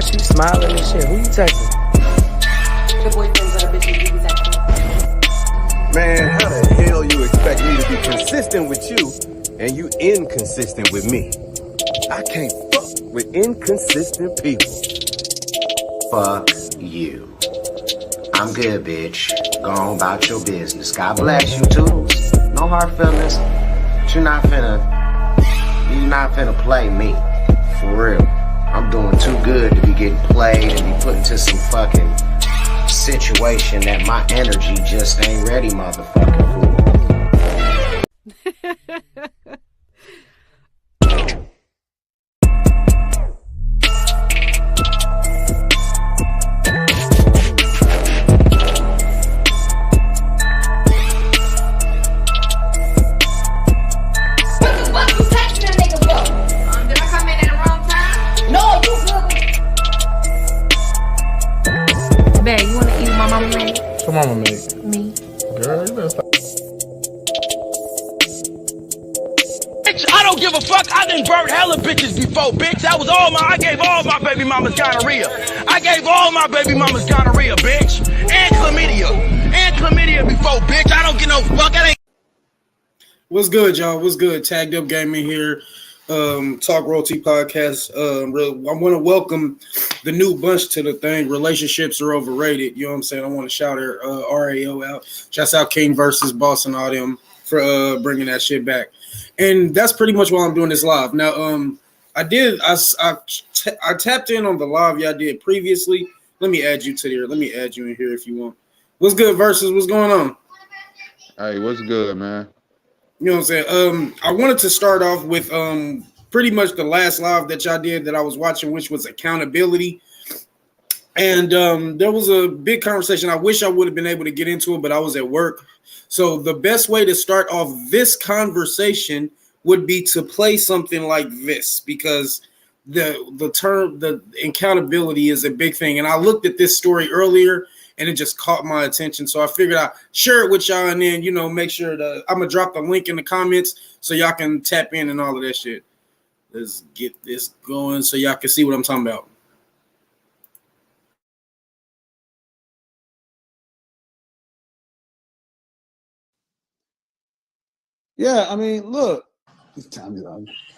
got you smiling and shit? Who you texting? The boyfriends of the bitches you be texting. Man, how the hell you expect me to be consistent with you and you inconsistent with me? I can't fuck with inconsistent people. Fuck you. I'm good, bitch. Go on about your business. God bless you, Toodles. No hard feelings. But you're not finna play me. For real. I'm doing too good to be getting played and be put into some fucking situation that my energy just ain't ready, motherfucker. Babe, you wanna eat what my mama made? What your mama made? Me. Girl, you better stop. Bitch, I don't give a fuck. I done burnt hella bitches before, bitch. That was I gave all my baby mamas gonorrhea. I gave all my baby mamas gonorrhea, bitch. And chlamydia. And chlamydia before, bitch. I don't get no fuck. I ain't. What's good, y'all? What's good? Tagged Up Gaming here. Talk Royalty Podcast. I want to welcome the new bunch to the thing. Relationships are overrated. You know what I'm saying? I want to shout R.A.O. out. Shouts out King versus Boss and all them for bringing that shit back. And that's pretty much why I'm doing this live. Now, I tapped in on the live y'all did previously. Let me add you to there. Let me add you in here if you want. What's good, Versus? What's going on? Hey, what's good, man? You know what I'm saying? I wanted to start off with pretty much the last live that y'all did that I was watching, which was accountability. And there was a big conversation. I wish I would have been able to get into it, but I was at work. So the best way to start off this conversation would be to play something like this, because the accountability is a big thing. And I looked at this story earlier and it just caught my attention. So I figured I'd share it with y'all and then, make sure I'm going to drop the link in the comments so y'all can tap in and all of that shit. Let's get this going so y'all can see what I'm talking about. Yeah, I mean, look.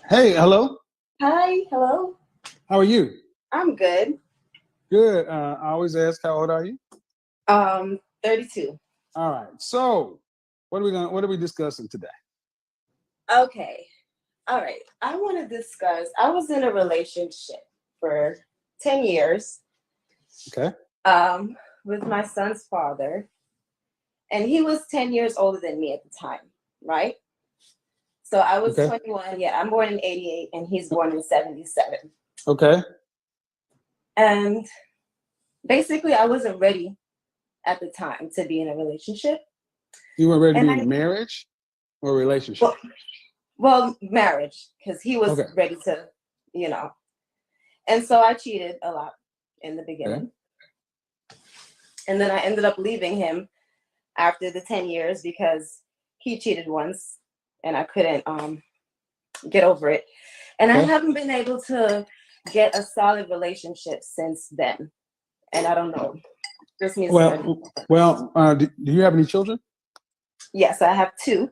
Hey, hello. Hi, hello. How are you? I'm good. Good. I always ask, how old are you? 32. All right. So, what are we discussing today? Okay. All right. I want to discuss. I was in a relationship for 10 years. Okay. With my son's father, and he was 10 years older than me at the time, right? So I was 21. Yeah, I'm born in 88 and he's born in 77. Okay. And basically I wasn't ready at the time to be in a relationship. You weren't ready to be in marriage or relationship? Well, marriage, because he was ready to, And so I cheated a lot in the beginning. Okay. And then I ended up leaving him after the 10 years because he cheated once and I couldn't get over it. And I haven't been able to get a solid relationship since then. And I don't know. This means do you have any children? Yes, I have 2.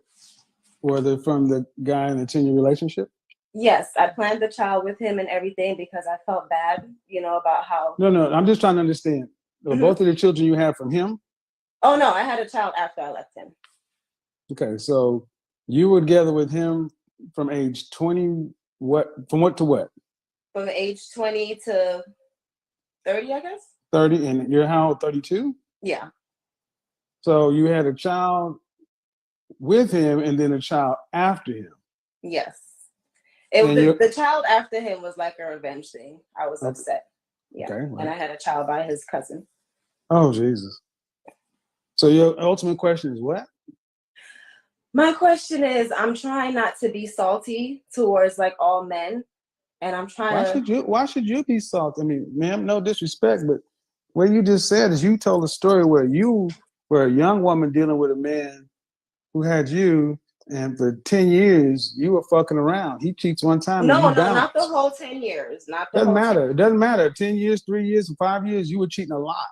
Were they from the guy in the 10-year relationship? Yes, I planned the child with him and everything because I felt bad, about how... No, I'm just trying to understand. Both of the children you have from him? Oh, no, I had a child after I left him. Okay, so you were together with him from age 20, from what to what? From age 20 to 30, I guess. 30, and you're how old, 32? Yeah. So you had a child with him and then a child after him. Yes. The child after him was like a revenge thing. I was upset. Yeah. Okay, right. And I had a child by his cousin. Oh, Jesus. So your ultimate question is what? My question is, I'm trying not to be salty towards like all men. And I'm trying Why should you be salty? I mean, ma'am, no disrespect, but what you just said is you told a story where you were a young woman dealing with a man who had you, And for 10 years, you were fucking around. He cheats one time and No, you no, not the bounce. whole 10 years. Not the Doesn't whole 10 matter. It doesn't matter. 10 years, 3 years, 5 years, you were cheating a lot.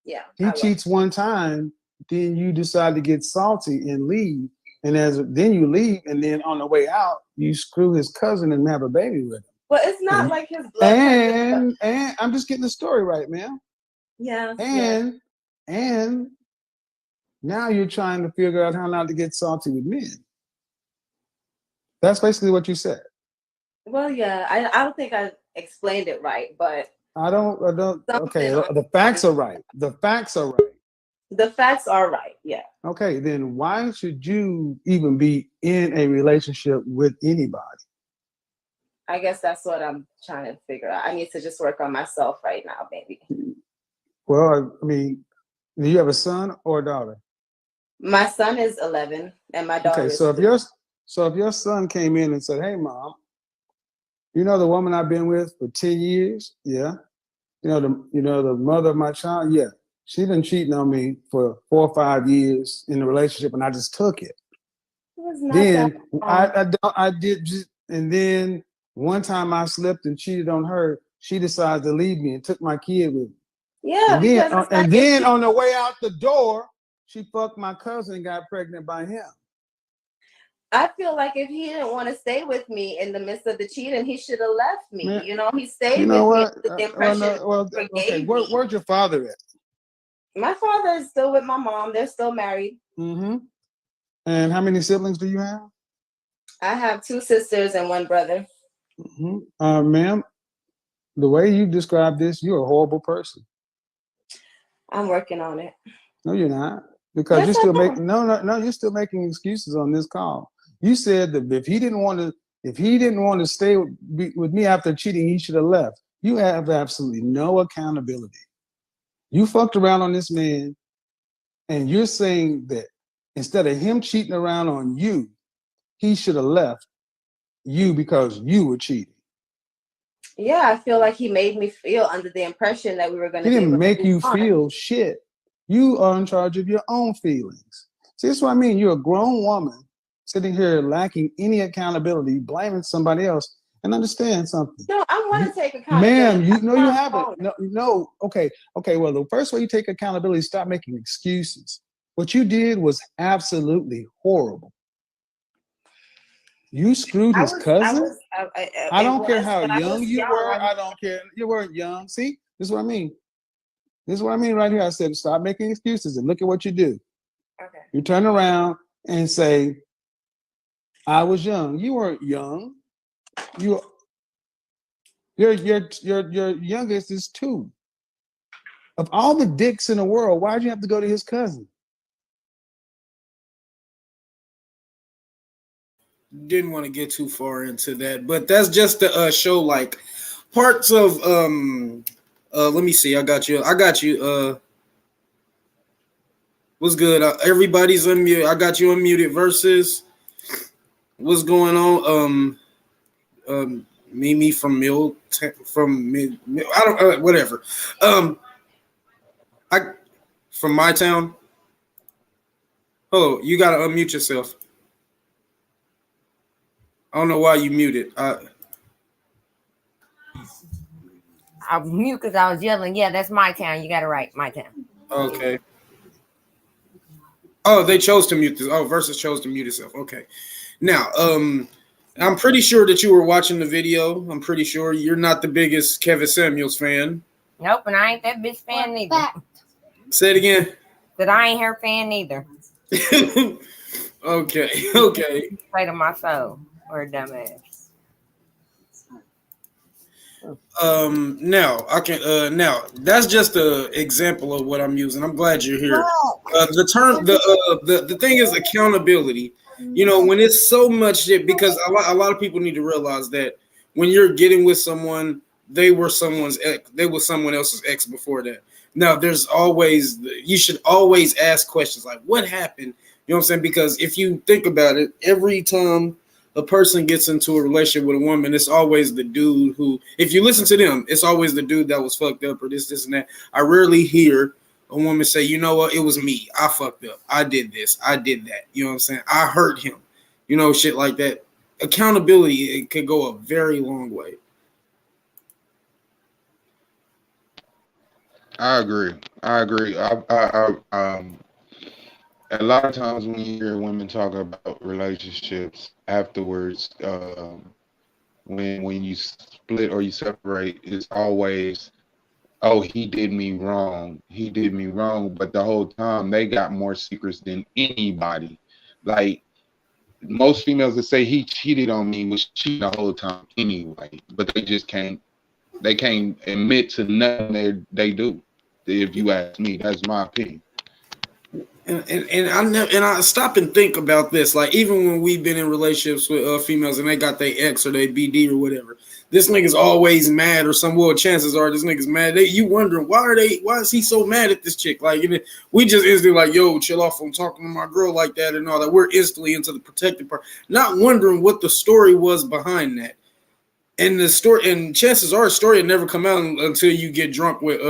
Yeah. He cheats one time, then you decide to get salty and leave. And then you leave, and then on the way out, you screw his cousin and have a baby with him. But it's not like his blood. And I'm just getting the story right, man. Yeah. And now you're trying to figure out how not to get salty with men. That's basically what you said. Well, yeah, I don't think I explained it right, but I don't. Okay, the facts are right. The facts are right. The facts are right. Yeah. Okay, then why should you even be in a relationship with anybody? I guess that's what I'm trying to figure out. I need to just work on myself right now, maybe. Well, I mean, do you have a son or a daughter? My son is 11, and my daughter is 2. If your son came in and said, "Hey, mom, you know the woman I've been with for 10 years? Yeah. You know the mother of my child? Yeah. She been cheating on me for 4 or 5 years in the relationship, and I just took it. Then I did just, and then one time I slipped and cheated on her. She decided to leave me and took my kid with me. Yeah. And then on the way out the door, she fucked my cousin and got pregnant by him. I feel like if he didn't want to stay with me in the midst of the cheating, he should have left me. Man, he stayed with me with the impression. Okay, where's your father at? My father is still with my mom. They're still married. Mm-hmm. And how many siblings do you have? I have 2 sisters and 1 brother. Mm-hmm. Ma'am, the way you describe this, you're a horrible person. I'm working on it. No, you're not. Because you're still making you're still making excuses on this call. You said that if he didn't want to stay with me after cheating, he should have left. You have absolutely no accountability. You fucked around on this man, and you're saying that instead of him cheating around on you, he should have left you because you were cheating. Yeah, I feel like he made me feel under the impression that we were going to. He didn't make you feel shit. You are in charge of your own feelings. See, that's what I mean. You're a grown woman sitting here lacking any accountability, blaming somebody else. And understand something. No, I want to take accountability. Ma'am, you haven't. No. Okay. Well, the first way you take accountability is stop making excuses. What you did was absolutely horrible. You screwed his cousin. I don't care how young you were. I don't care. You weren't young. See, this is what I mean. This is what I mean right here. I said, stop making excuses and look at what you do. Okay. You turn around and say, I was young. You weren't young. Your youngest is 2. Of all the dicks in the world, why'd you have to go to his cousin? Didn't want to get too far into that, but that's just to show like parts of let me see. I got you. What's good? Everybody's unmuted. I got you unmuted. Versus, what's going on? Mimi from I don't whatever. From my town. Oh, you gotta unmute yourself. I don't know why you muted. I was mute because I was yelling. Yeah, that's my town. You got it right. My town. Okay. Oh, they chose to mute this. Oh, Versus chose to mute itself. Okay. Now, I'm pretty sure that you were watching the video. I'm pretty sure you're not the biggest Kevin Samuels fan. Nope, and I ain't that bitch fan neither. Say it again. That I ain't her fan neither. Okay. Play to my soul. Or a dumbass. Now I can now that's just an example of what I'm using. I'm glad you're here. The thing is accountability. When it's so much shit, because a lot of people need to realize that when you're getting with someone, they were someone else's ex before that. Now you should always ask questions like what happened? You know what I'm saying? Because if you think about it, every time a person gets into a relationship with a woman, it's always the dude who, if you listen to them, it's always the dude that was fucked up or this and that. I rarely hear a woman say, you know what, it was me. I fucked up. I did this. I did that. You know what I'm saying? I hurt him. you know, shit like that. Accountability, it could go a very long way. I agree. A lot of times when you hear women talk about relationships afterwards, when you split or you separate, it's always, oh, he did me wrong. He did me wrong. But the whole time they got more secrets than anybody. Like most females that say he cheated on me was cheating the whole time anyway. But they can't admit to nothing they do. If you ask me, that's my opinion. And I stop and think about this. Like even when we've been in relationships with females and they got their ex or their BD or whatever, this nigga's always mad or some well chances are this nigga's mad. You wondering why is he so mad at this chick? Like we just instantly like, yo, chill off from talking to my girl like that and all that. We're instantly into the protective part, not wondering what the story was behind that. And the story, and chances are, a story will never come out until you get drunk with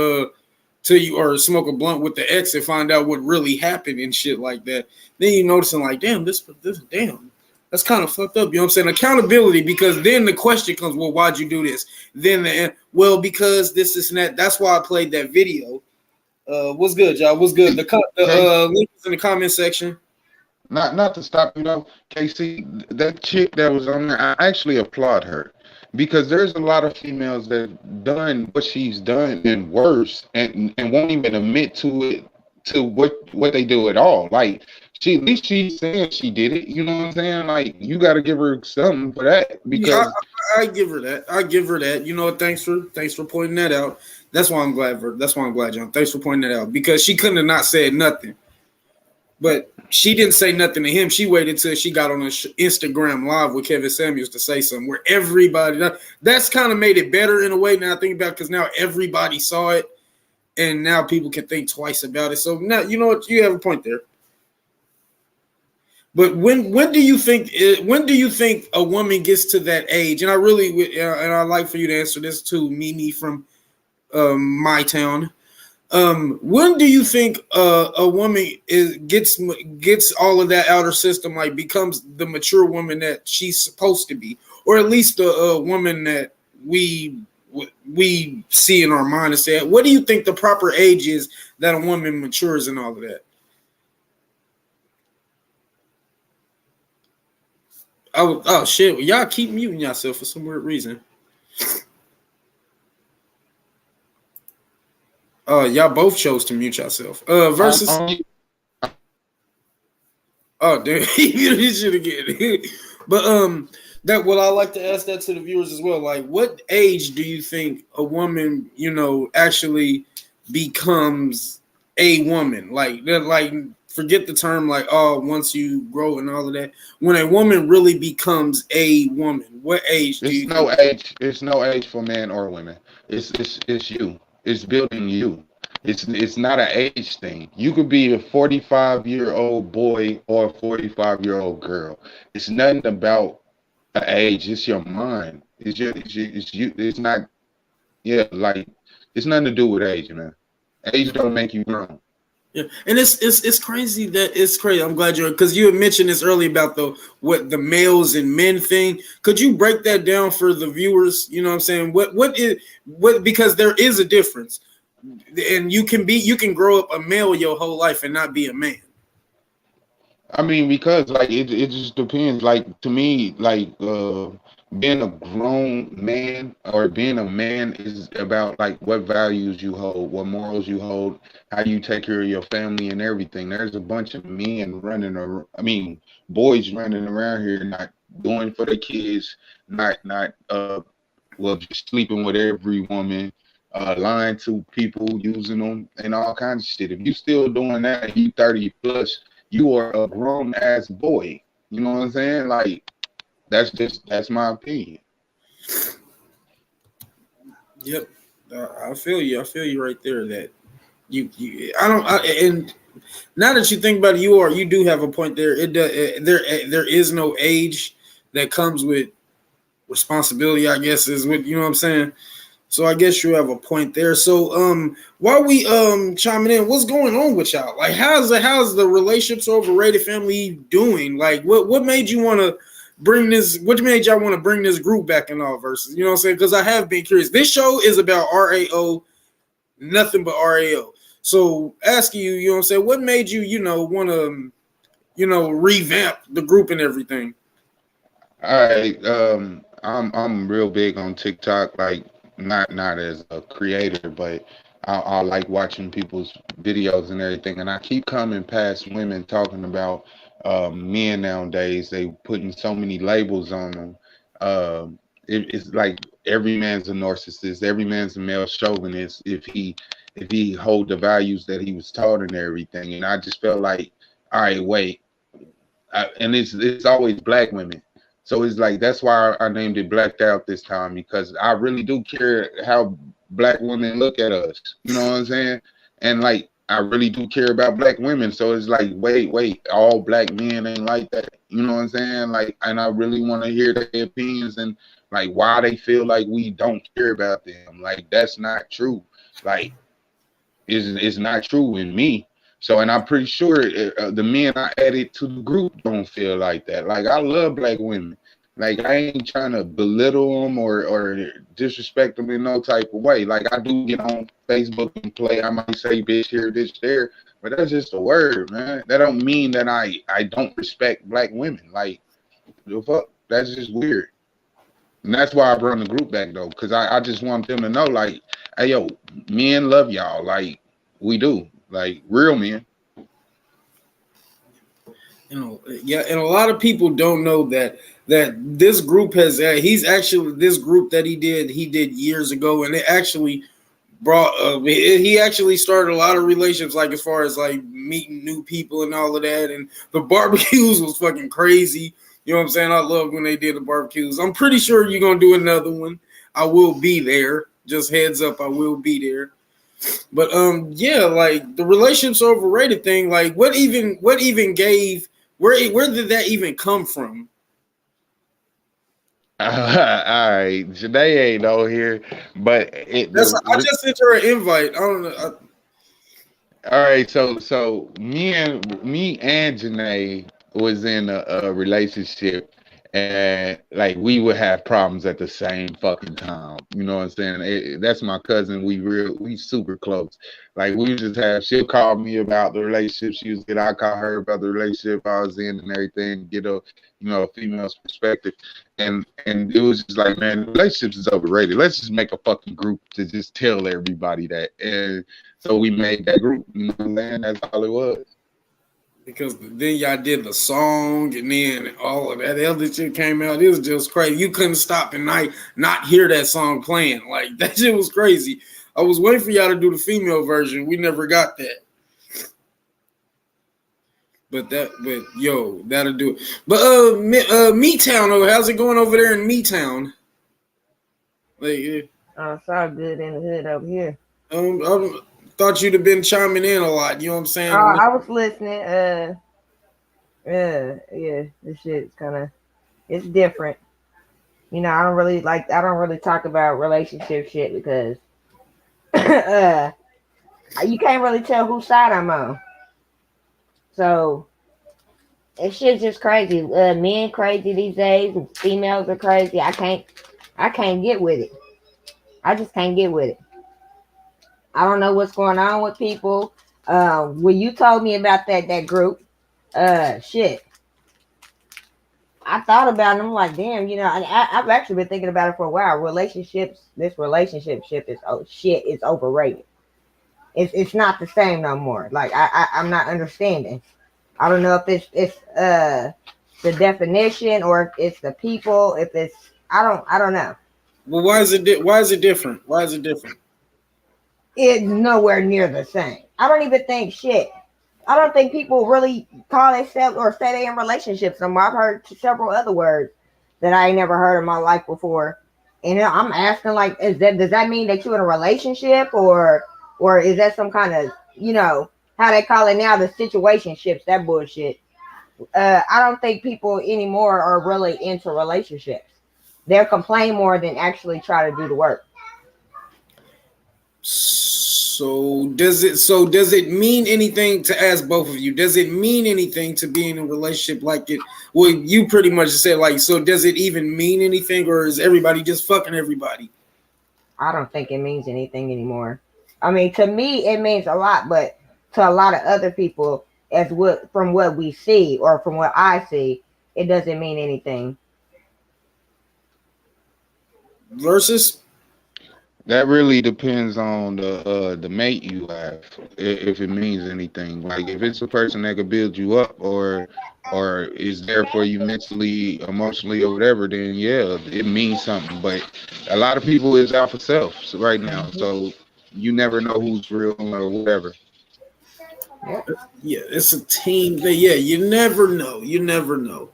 till you or smoke a blunt with the ex and find out what really happened and shit like that. Then you noticing like, damn, this damn, that's kind of fucked up. You know what I'm saying? Accountability, because then the question comes, well, why'd you do this? Then well, because this and that. That's why I played that video. What's good, y'all? What's good? The link is in the comment section. Not to stop, Casey, that chick that was on there, I actually applaud her. Because there's a lot of females that done what she's done and worse and won't even admit to it, to what they do at all. Like at least she's saying she did it. You know what I'm saying? Like you got to give her something for that. Because I give her that. I give her that. You know what? Thanks for pointing that out. That's why I'm glad, John. Thanks for pointing that out, because she couldn't have not said nothing. But she didn't say nothing to him. She waited till she got on an Instagram live with Kevin Samuels to say something where everybody, that's kind of made it better in a way. Now I think about it, because now everybody saw it and now people can think twice about it. So now, you know what? You have a point there. But when do you think a woman gets to that age? And I really, and I'd like for you to answer this too, Mimi from my town. When do you think a woman gets all of that outer system, like becomes the mature woman that she's supposed to be, or at least a woman that we see in our mind and say, what do you think the proper age is that a woman matures and all of that? Oh shit! Y'all keep muting yourself for some weird reason. Y'all both chose to mute yourself. Versus. Oh, damn, he muted his shit again. But that what I like to ask that to the viewers as well. Like, what age do you think a woman, actually becomes a woman? Like, forget the term like, oh, once you grow and all of that. When a woman really becomes a woman, what age do you think? Age. It's no age for men or women. It's you. It's building you. It's not an age thing. You could be a 45-year-old boy or a 45-year-old girl. It's nothing about an age. It's your mind. It's you. It's not. Yeah, like it's nothing to do with age, man. Age don't make you grown. Yeah, and it's crazy that it's crazy. I'm glad because you had mentioned this earlier about the males and men thing. Could you break that down for the viewers? You know what I'm saying? What because there is a difference, and you can grow up a male your whole life and not be a man. I mean, because like it just depends. Like to me, like being a grown man or being a man is about like what values you hold, what morals you hold, how you take care of your family and everything. There's a bunch of men boys running around here not doing for the kids, not just sleeping with every woman, lying to people, using them, and all kinds of shit. If you still doing that, you 30 plus, you are a grown ass boy. You know what I'm saying? Like that's my opinion. Yep, I feel you. I feel you right there. That and now that you think about it, you do have a point there. There is no age that comes with responsibility, I guess, is what you know what I'm saying. So I guess you have a point there. So while we chiming in, what's going on with y'all? Like how's the relationships overrated family doing? Like what made you want to bring this? What made y'all want to bring this group back in all verses? You know what I'm saying? Because I have been curious. This show is about R.A.O, nothing but R.A.O. So asking you, you know what I'm saying, what made you, want to, revamp the group and everything? All right, I'm real big on TikTok, like not as a creator, but I like watching people's videos and everything. And I keep coming past women talking about men nowadays. They putting so many labels on them. It's like every man's a narcissist, every man's a male chauvinist if he hold the values that he was taught and everything. And I just felt like, all right, wait, and it's always black women. So it's like that's why I named it Blacked Out this time, because I really do care how black women look at us. You know what I'm saying? And like I really do care about black women. So it's like, wait, all black men ain't like that. You know what I'm saying? Like, and I really want to hear their opinions and like why they feel like we don't care about them. Like that's not true. Like it's not true in me. So, and I'm pretty sure the men I added to the group don't feel like that. Like, I love black women. Like, I ain't trying to belittle them or disrespect them in no type of way. Like, I do get on Facebook and play. I might say bitch here, bitch there, but that's just a word, man. That don't mean that I don't respect black women. Like, the fuck? That's just weird. And that's why I brought the group back though, because I just want them to know, like, hey yo, men love y'all, like we do, like real men. Yeah, and a lot of people don't know that this group has he's actually this group that he did years ago, and it actually brought he actually started a lot of relationships, like as far as like meeting new people and all of that, and the barbecues was fucking crazy. You know what I'm saying? I love when they did the barbecues. I'm pretty sure you're gonna do another one. I will be there. Just heads up, I will be there. But yeah, like the relationships overrated thing. Like what even gave where did that even come from? All right, Janae ain't on here, but I just sent her an invite. I don't know. All right, so me and Janae was in a relationship, and like we would have problems at the same fucking time. You know what I'm saying? That's my cousin. We super close. Like we just have. She'll call me about the relationship she was in. I call her about the relationship I was in and everything. Get a female's perspective, and it was just like, man, relationships is overrated. Let's just make a fucking group to just tell everybody that. And so we made that group, you know what I'm saying? That's all it was. Because then y'all did the song, and then all of that other shit came out. It was just crazy. You couldn't stop and not hear that song playing. Like that shit was crazy. I was waiting for y'all to do the female version. We never got that. But yo, that'll do it. But Meatown, how's it going over there in Meatown? Like, it's all good in the hood over here. I thought you'd have been chiming in a lot. You know what I'm saying? I was listening. Yeah, this shit's it's different. You know, I don't really talk about relationship shit because you can't really tell whose side I'm on. So it's shit's just crazy. Men crazy these days, and females are crazy. I can't get with it. I just can't get with it. I don't know what's going on with people. When you told me about that group, shit, I thought about it. I'm like, damn, I've actually been thinking about it for a while. This relationship shit is overrated. It's not the same no more. Like I'm not understanding. I don't know if it's the definition or if it's the people. If it's I don't know. Well, why is it different? Why is it different? It's nowhere near the same. I don't even think shit. I don't think people really call themselves or say they in relationships no more. I've heard several other words that I ain't never heard in my life before. And I'm asking, like, does that mean that you're in a relationship or is that some kind of, how they call it now, the situationships, that bullshit. I don't think people anymore are really into relationships. They'll complain more than actually try to do the work. So does it mean anything to ask both of you? Does it mean anything to be in a relationship like it? Well, you pretty much said like, so does it even mean anything, or is everybody just fucking everybody? I don't think it means anything anymore. I mean, to me, it means a lot, but to a lot of other people, from what we see or from what I see, it doesn't mean anything. Versus. That really depends on the mate you have, if it means anything. Like if it's a person that could build you up or is there for you mentally, emotionally, or whatever, then yeah, it means something. But a lot of people is out for self right now, so you never know who's real or whatever. Yeah, it's a team. Yeah, you never know. You never know.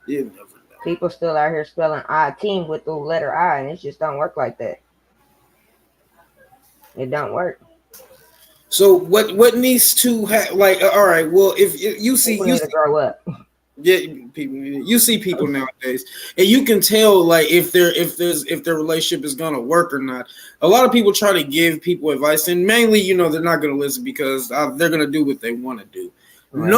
You never know. People still out here spelling team with the letter I, and it just don't work like that. It don't work. So what needs to like? All right. Well, if you see, people need to grow up. Yeah, people. You see people nowadays, and you can tell like if their relationship is gonna work or not. A lot of people try to give people advice, and mainly, they're not gonna listen because they're gonna do what they want to do. Right.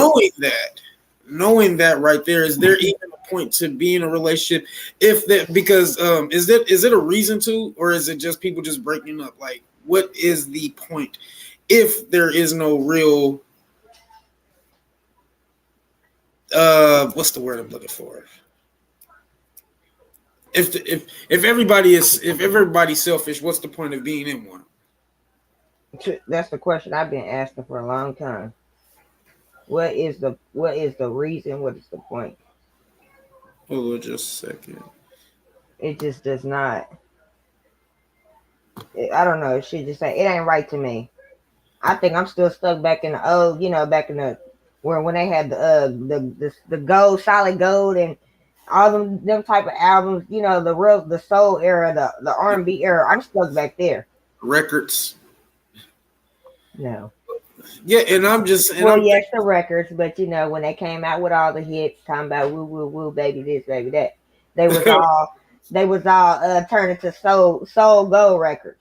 Knowing that right there, is there even a point to be in a relationship? If that because is it a reason to, or is it just people just breaking up? Like, what is the point if there is no real what's the word I'm looking for? If everybody's selfish, what's the point of being in one? That's the question I've been asking for a long time. What is the reason? What is the point? Hold on just a second. It just does not. I don't know. It should just say it ain't right to me. I think I'm still stuck back in the old, back in the when they had the gold, solid gold, and all them type of albums. The soul era, the R&B era. I'm stuck back there. Records. No. Yeah, and I'm just yes, the records, but when they came out with all the hits, talking about woo woo woo, baby this, baby that, they was all turned into soul gold records.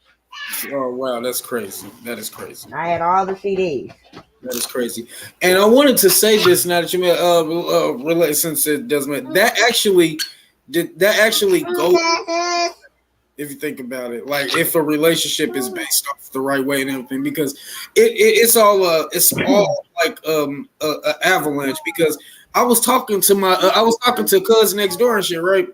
Oh wow, that's crazy. That is crazy. I had all the CDs. That is crazy. And I wanted to say this now that you made relate, since it doesn't, that actually goes, if you think about it, like if a relationship is based off the right way and everything, because it's all like a avalanche. Because I was talking to cousin next door and shit, right?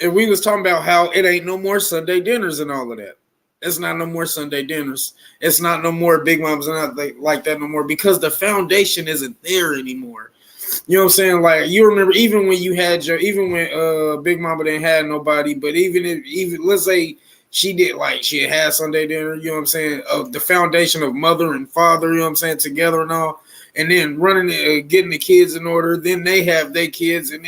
And we was talking about how it ain't no more Sunday dinners and all of that. It's not no more Sunday dinners. It's not no more Big Mamas and not like that no more, because the foundation isn't there anymore. You know what I'm saying? Like, you remember even when Big Mama didn't have nobody, but even let's say she had Sunday dinner, you know what I'm saying? Of the foundation of mother and father, you know what I'm saying, together and all, and then getting the kids in order, then they have their kids, and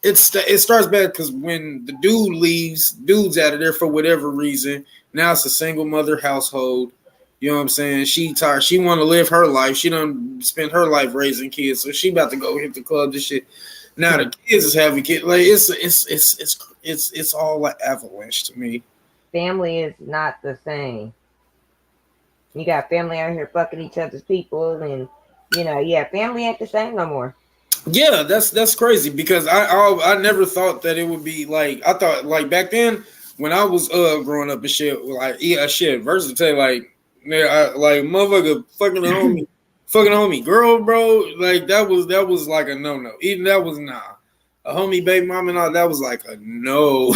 it starts bad because when the dude's out of there for whatever reason. Now it's a single mother household. You know what I'm saying? She tired. She want to live her life. She done spend her life raising kids, so she about to go hit the club. This shit. Now the kids is having kids. Like it's all like avalanche to me. Family is not the same. You got family out here fucking each other's people, and family ain't the same no more. Yeah, that's crazy, because I never thought that it would be like, I thought like back then when I was growing up and shit, like versatile, like motherfucker fucking a homie girl, bro, like that was like a no. Even that was a homie baby mom and all, that was like a no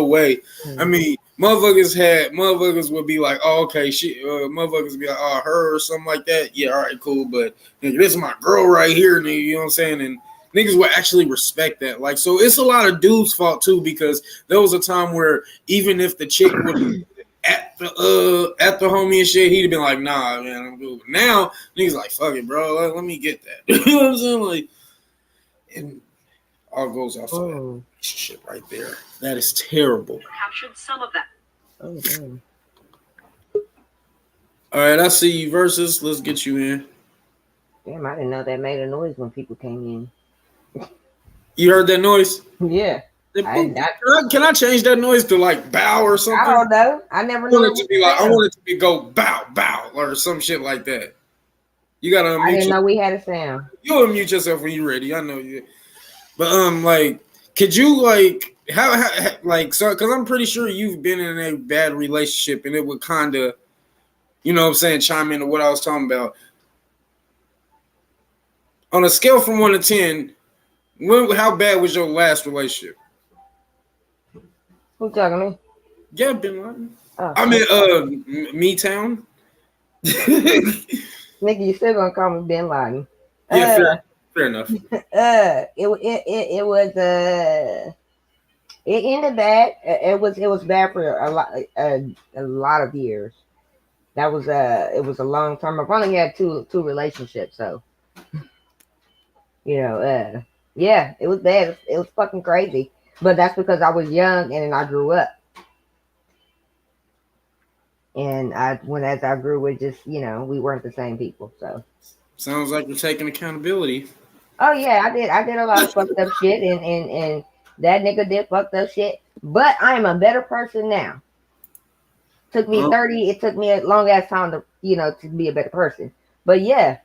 way. Mm-hmm. I mean, motherfuckers would be like, oh, okay, motherfuckers would be like, oh, her or something like that. Yeah, all right, cool, but nigga, this is my girl right here, nigga, you know what I'm saying? And niggas would actually respect that. Like, so it's a lot of dudes' fault too, because there was a time where even if the chick would be at the homie and shit, he'd have been like, nah, man, I'm good. But now niggas like, fuck it, bro, let me get that. You know what I'm saying? Like, and all goes off of that relationship right there. That is terrible. Captured some of that. Oh, damn. All right, I see you. Versus, let's get you in. Damn, I didn't know that made a noise when people came in. You heard that noise? Yeah. Can I change that noise to like bow or something? I don't know. I never I knew want it to be like I want it to be go bow bow or some shit like that. You gotta unmute. I didn't know we had a sound. You'll unmute yourself when you're ready. I know you. But like, could you like how like so? Because I'm pretty sure you've been in a bad relationship, and it would kind of, you know what I'm saying, chime into what I was talking about. On a scale from 1 to 10, how bad was your last relationship? Who talking to me? Yeah, Bin Laden. Oh, I mean, Me Town. Nigga, you still gonna call me Bin Laden? Yeah, fair enough. It was it ended bad. It was bad for a lot of years. That was it was a long term. I've only had two relationships, so you know, yeah, it was bad. It was fucking crazy. But that's because I was young and then I grew up. And as I grew, it just, you know, we weren't the same people. So sounds like you're taking accountability. Oh yeah, I did a lot of fucked up shit, and that nigga did fucked up shit. But I am a better person now. Took me 30. It took me a long ass time to, you know, to be a better person. But yeah.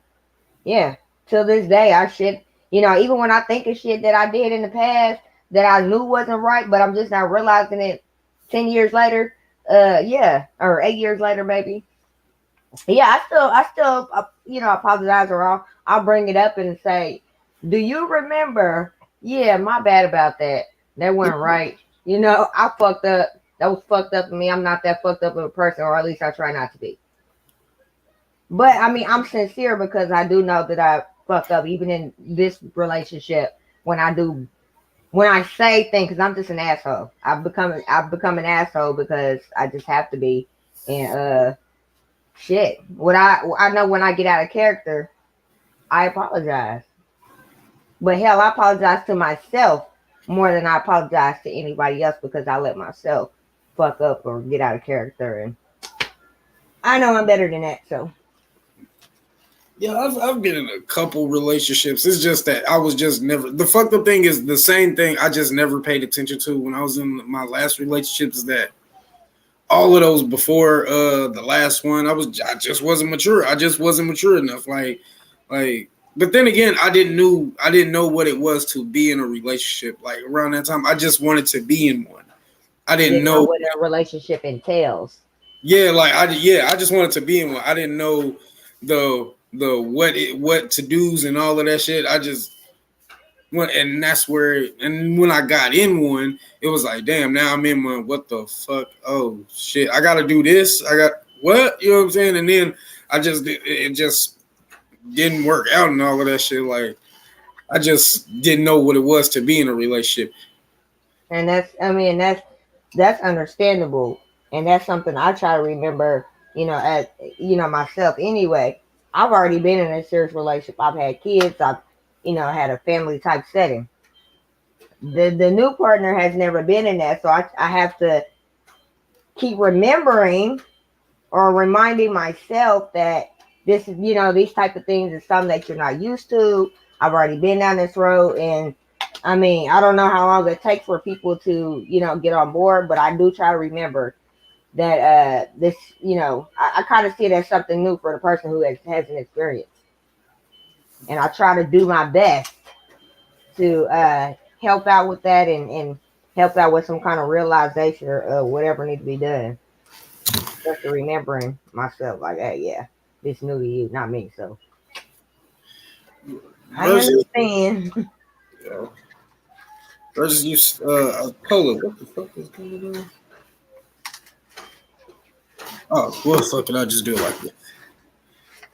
Till this day, I shit. You know, even when I think of shit that I did in the past that I knew wasn't right, but I'm just not realizing it 10 years later. Yeah, or 8 years later, maybe. Yeah, I still, you know, apologize, or I'll bring it up and say, do you remember? Yeah, my bad about that. That wasn't right. You know, I fucked up. That was fucked up for me. I'm not that fucked up of a person, or at least I try not to be. But I mean, I'm sincere because I do know that I fucked up, even in this relationship. When I say things, because I'm just an asshole. I've become an asshole because I just have to be. And shit. I know when I get out of character, I apologize. But hell, I apologize to myself more than I apologize to anybody else because I let myself fuck up or get out of character, and I know I'm better than that. So yeah, I've been in a couple relationships. It's just that I was just never, the fucked up thing is the same thing I just never paid attention to when I was in my last relationships, is that all of those before the last one, I just wasn't mature. I just wasn't mature enough. Like but then again, I didn't know what it was to be in a relationship. Like around that time, I just wanted to be in one. I didn't know what a relationship entails. Yeah, like I just wanted to be in one. I didn't know the what to do's and all of that shit. I just went, and that's where. And when I got in one, it was like, damn, now I'm in one. What the fuck? Oh shit, I got to do this. I got what? You know what I'm saying? And then it just didn't work out and all of that shit. Like I just didn't know what it was to be in a relationship. And that's understandable. And that's something I try to remember, you know, myself anyway. I've already been in a serious relationship. I've had kids. I've, you know, had a family type setting. The new partner has never been in that. So I have to keep remembering or reminding myself that this is, you know, these type of things is something that you're not used to. I've already been down this road, and I mean, I don't know how long it takes for people to, you know, get on board, but I do try to remember that this, you know, I kind of see it as something new for the person who has an experience. And I try to do my best to help out with that and help out with some kind of realization or whatever needs to be done. Just remembering myself, like, hey, yeah, this new to you, not me. So I understand. Yeah. Versus you, Polo. What the fuck is going on? Oh, well, fuck it. I'll just do it like this.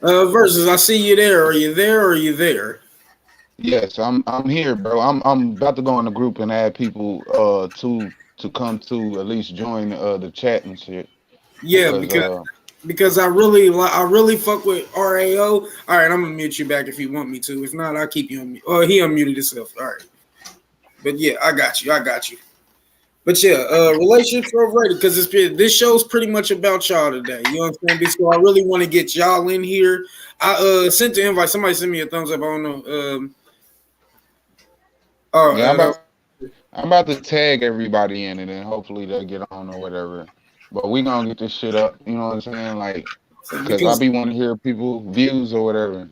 Versus, I see you there. Are you there or are you there? Yes, I'm here, bro. I'm about to go in the group and add people to come to at least join the chat and shit. Yeah, because I really fuck with R.A.O. All right, I'm gonna mute you back if you want me to. If not, I'll keep you on mute. Oh, he unmuted himself. All right. But yeah, I got you. But yeah, relationships are overrated because this show's pretty much about y'all today. You understand? So I really want to get y'all in here. I sent the invite. Somebody sent me a thumbs up. I don't know. I'm about to tag everybody in it, and hopefully they'll get on or whatever. But we gonna get this shit up. You know what I'm saying? Like, cause I because be wanting to hear people views or whatever.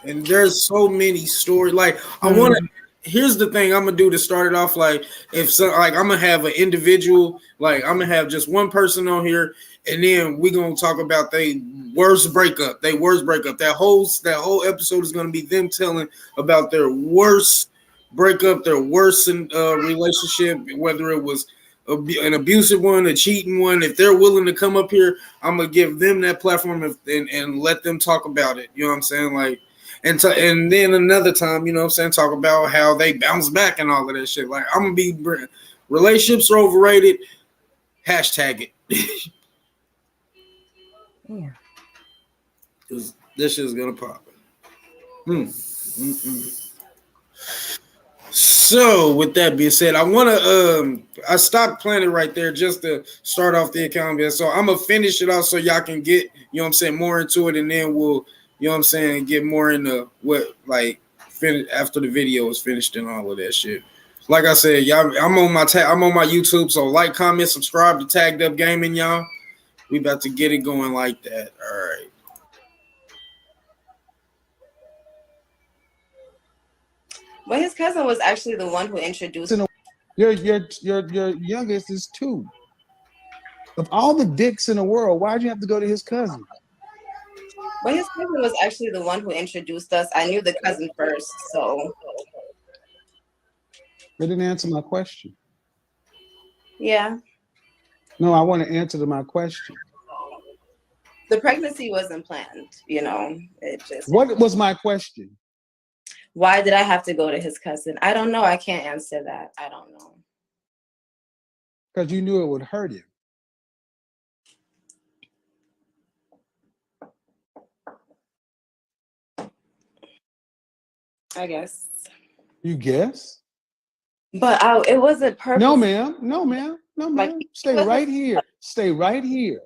and there's so many stories. Like I want to. Here's the thing I'm gonna do to start it off. Like if so, like I'm gonna have an individual. Like I'm gonna have just one person on here, and then we gonna talk about they worst breakup. They worst breakup. That whole episode is gonna be them telling about their worst breakup, their worst relationship, whether it was an abusive one, a cheating one. If they're willing to come up here, I'm gonna give them that platform and let them talk about it. You know what I'm saying? Like and then another time, you know what I'm saying, talk about how they bounce back and all of that shit. Like I'm gonna be relationships are overrated. Hashtag it. Yeah. This shit's gonna pop. So with that being said, I stopped playing it right there just to start off the account. So I'm gonna finish it off so y'all can get, you know what I'm saying, more into it, and then we'll, you know what I'm saying, get more into what like finish after the video is finished and all of that shit. Like I said, y'all, I'm on my YouTube, so like, comment, subscribe to Tagged Up Gaming, y'all. We about to get it going like that. All right. But his cousin was actually the one who introduced. Your youngest is 2. Of all the dicks in the world, why'd you have to go to his cousin? But his cousin was actually the one who introduced us. I knew the cousin first, so. They didn't answer my question. Yeah. No, I want to answer to my question. The pregnancy wasn't planned, you know. It just. What was my question? Why did I have to go to his cousin? I don't know. I can't answer that. I don't know. Because you knew it would hurt him. I guess. You guess? But it wasn't purpose. No, ma'am. No, ma'am. No, ma'am. Like, Stay right here. Stay right here.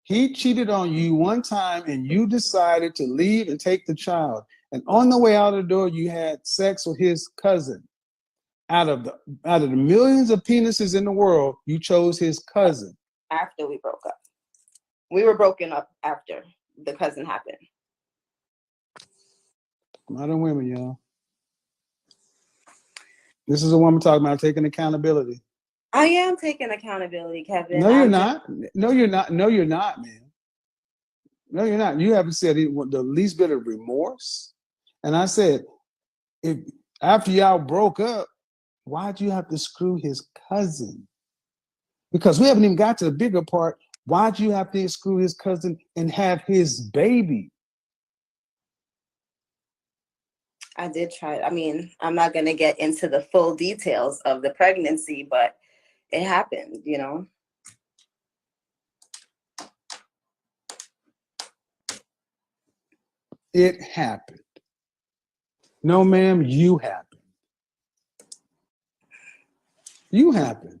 He cheated on you one time and you decided to leave and take the child. And on the way out the door, you had sex with his cousin. Out of the millions of penises in the world, you chose his cousin. After we broke up. We were broken up after the cousin happened. Modern women, y'all. This is a woman talking about taking accountability. I am taking accountability, Kevin. No, you're not. No, you're not. No, you're not, man. No, you're not. You haven't said the least bit of remorse. And I said, if after y'all broke up, why'd you have to screw his cousin? Because we haven't even got to the bigger part. Why'd you have to screw his cousin and have his baby? I did try. I mean, I'm not going to get into the full details of the pregnancy, but it happened, you know. It happened. No, ma'am, you happened. You happened.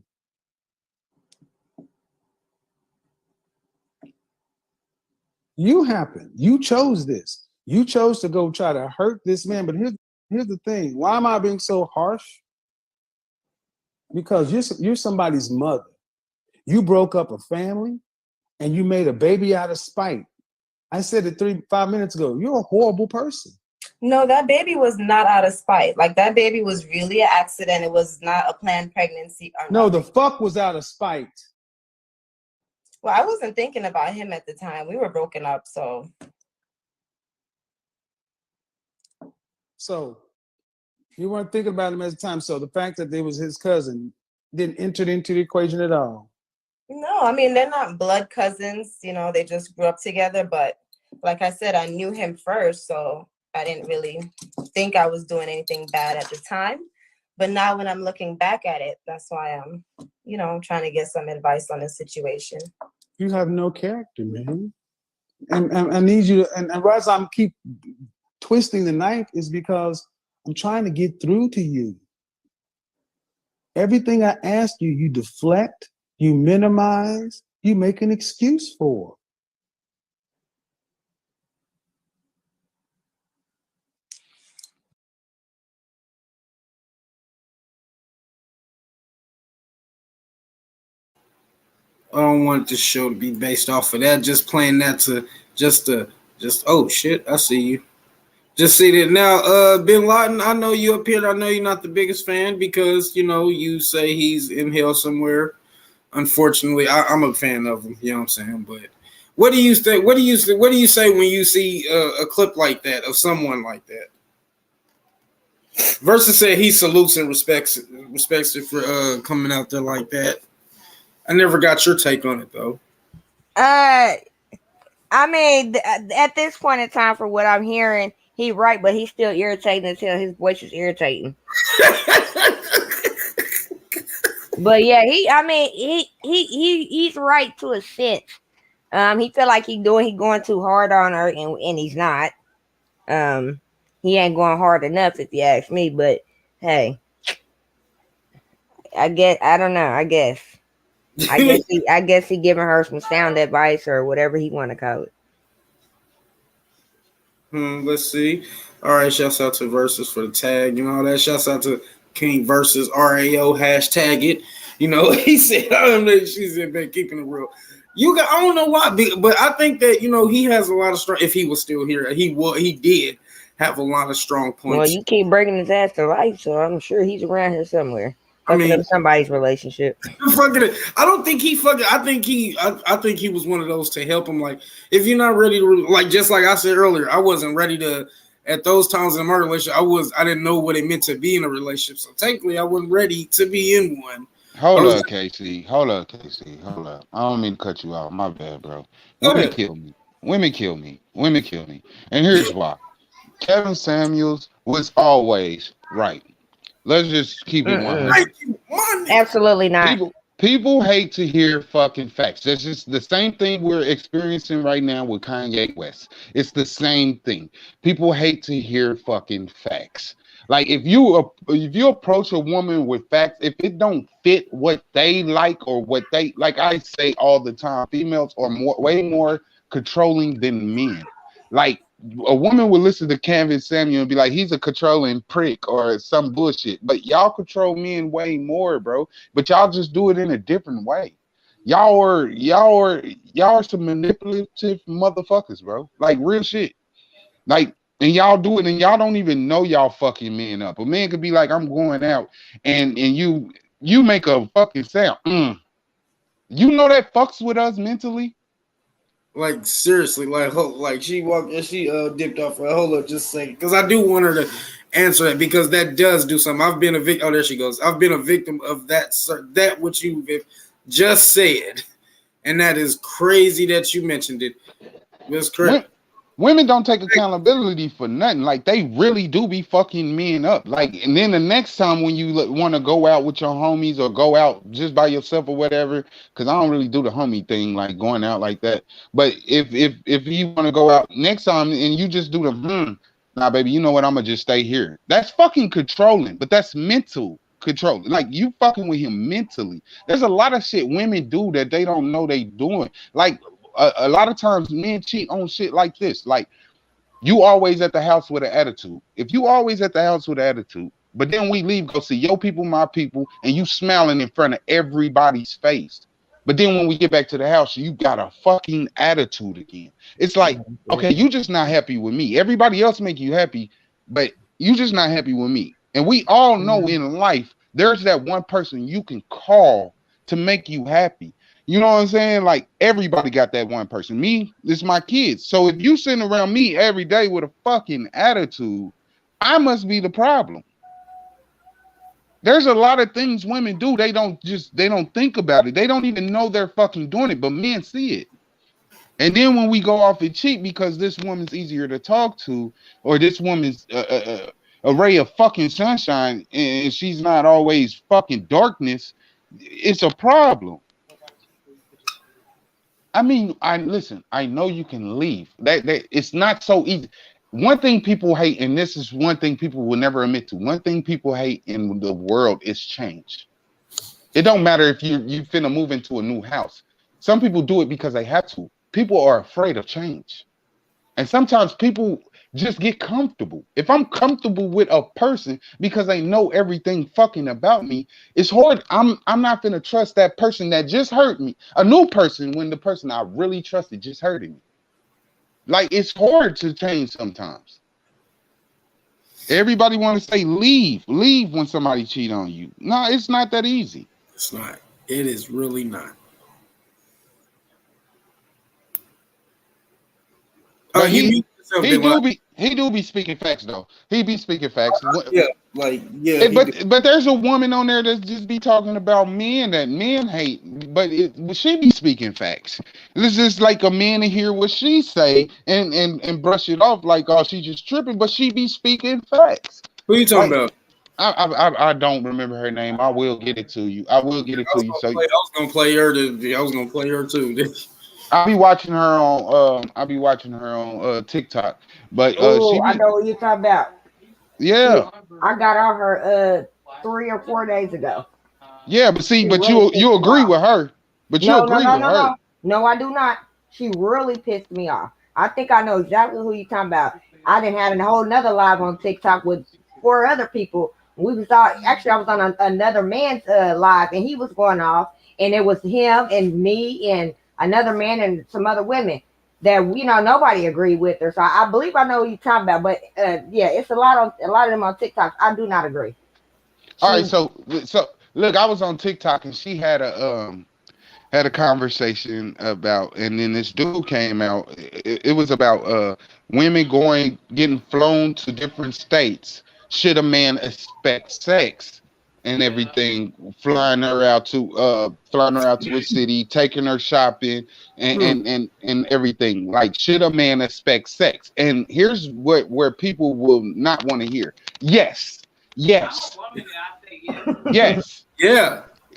You happened. You chose this. You chose to go try to hurt this man. But here's the thing. Why am I being so harsh? Because you're somebody's mother. You broke up a family and you made a baby out of spite. I said it 5 minutes ago. You're a horrible person. No, that baby was not out of spite. Like, that baby was really an accident. It was not a planned pregnancy. No, the fuck was out of spite. Well, I wasn't thinking about him at the time. We were broken up, so. So you weren't thinking about him at the time. So the fact that they was his cousin didn't enter into the equation at all. No, I mean, they're not blood cousins. You know, they just grew up together. But like I said, I knew him first, so I didn't really think I was doing anything bad at the time. But now when I'm looking back at it, that's why I'm, you know, trying to get some advice on the situation. You have no character, man. And I need you to, and as I'm keep twisting the knife is because I'm trying to get through to you. Everything I ask you, you deflect, you minimize, you make an excuse for. I don't want the show to be based off of that. Just playing that to just oh shit, I see you. Just see that now, Bin Laden. I know you up here. I know you're not the biggest fan because you say he's in hell somewhere. Unfortunately, I'm a fan of him. You know what I'm saying? But what do you think? What do you say when you see a clip like that of someone like that? Versus say he salutes and respects it for coming out there like that. I never got your take on it though. I mean, at this point in time, for what I'm hearing, he right, but he's still irritating until his voice is irritating. But yeah, he's right to a sense. He feel like he going too hard on her, and he's not. He ain't going hard enough, if you ask me. But hey, I don't know. I guess he giving her some sound advice or whatever he want to call it. Let's see. All right, shouts out to Versus for the tag. You know that. Shouts out to King Versus R.A.O. hashtag it. He said, she said, man, keeping it real. I don't know why, but I think that he has a lot of strong. If he was still here, he did have a lot of strong points. Well, you keep bringing his ass to life, so I'm sure he's around here somewhere. I mean, somebody's relationship. I don't think he fucking. I think he was one of those to help him. Like, if you're not ready to, like, just like I said earlier, I wasn't ready to. At those times in my relationship, I didn't know what it meant to be in a relationship. So technically, I wasn't ready to be in one. Hold up, Casey. Hold up. I don't mean to cut you out. My bad, bro. Women kill me. And here's why. Kevin Samuels was always right. Let's just keep it 100. Absolutely not. People hate to hear fucking facts. That's just the same thing we're experiencing right now with Kanye West. It's the same thing. People hate to hear fucking facts. Like, if you approach a woman with facts, if it don't fit what they like or what they like, I say all the time, females are way more controlling than men. Like, a woman would listen to Kevin Samuel and be like, he's a controlling prick or some bullshit. But y'all control men way more, bro. But y'all just do it in a different way. Y'all are some manipulative motherfuckers, bro. Like, real shit. Like, and y'all do it and y'all don't even know y'all fucking men up. A man could be like, I'm going out and you make a fucking sound. You know that fucks with us mentally? Like, seriously, like she walked and she dipped off. Hold up, just a second, because I do want her to answer that, because that does do something. I've been a victim. Oh, there she goes. I've been a victim of that. That what you just said, and that is crazy that you mentioned it. That's correct. Women don't take accountability for nothing. Like, they really do be fucking men up. Like, and then the next time when you want to go out with your homies or go out just by yourself or whatever, because I don't really do the homie thing, like going out like that. But if you want to go out next time and you just do the nah, baby, you know what? I'm gonna just stay here. That's fucking controlling, but that's mental control. Like, you fucking with him mentally. There's a lot of shit women do that they don't know they doing. Like, a lot of times men cheat on shit like this. Like, you always at the house with an attitude. If you always at the house with an attitude, but then we leave, go see your people, my people, and you smiling in front of everybody's face. But then when we get back to the house, you got a fucking attitude again. It's like, okay, you just not happy with me. Everybody else make you happy, but you just not happy with me. And we all know in life, there's that one person you can call to make you happy. You know what I'm saying? Like, everybody got that one person. Me, it's my kids. So if you sitting around me every day with a fucking attitude, I must be the problem. There's a lot of things women do. They don't think about it. They don't even know they're fucking doing it, but men see it. And then when we go off and cheat because this woman's easier to talk to, or this woman's a ray of fucking sunshine, and she's not always fucking darkness, it's a problem. I mean, I know you can leave. That it's not so easy. One thing people hate, and this is one thing people will never admit to, one thing people hate in the world is change. It don't matter if you finna move into a new house. Some people do it because they have to. People are afraid of change. And sometimes people Just get comfortable. If I'm comfortable with a person because they know everything fucking about me, it's hard. I'm not gonna trust that person that just hurt me. A new person when the person I really trusted just hurted me. Like it's hard to change sometimes. Everybody want to say leave when somebody cheat on you. No, it's not that easy. It's not. It is really not. But he do be speaking facts though. He be speaking facts. Yeah, But there's a woman on there that just be talking about men that men hate. But she be speaking facts. It's just like a man to hear what she say and brush it off like, oh, she just tripping. But she be speaking facts. Who you talking about? I don't remember her name. I will get it to you. I will get it to you. I was gonna play her. I was gonna play her too. I'll be watching her on TikTok. But I know what you're talking about. Yeah. I got on her 3 or 4 days ago. Yeah, but see, but you agree with her. But you agree with her. No, I do not. She really pissed me off. I think I know exactly who you're talking about. I didn't have a whole nother live on TikTok with 4 other people. We was actually I was on another man's live and he was going off, and it was him and me and another man and some other women that nobody agreed with her. So I believe I know who you're talking about, but yeah, it's a lot of them on TikTok. I do not agree. All right, so look, I was on TikTok and she had a conversation about, and then this dude came out. It was about women getting flown to different states. Should a man expect sex and everything? Flying her out to a city, taking her shopping, and everything. Like, should a man expect sex? And here's where people will not want to hear. Yes. Yes. Yeah.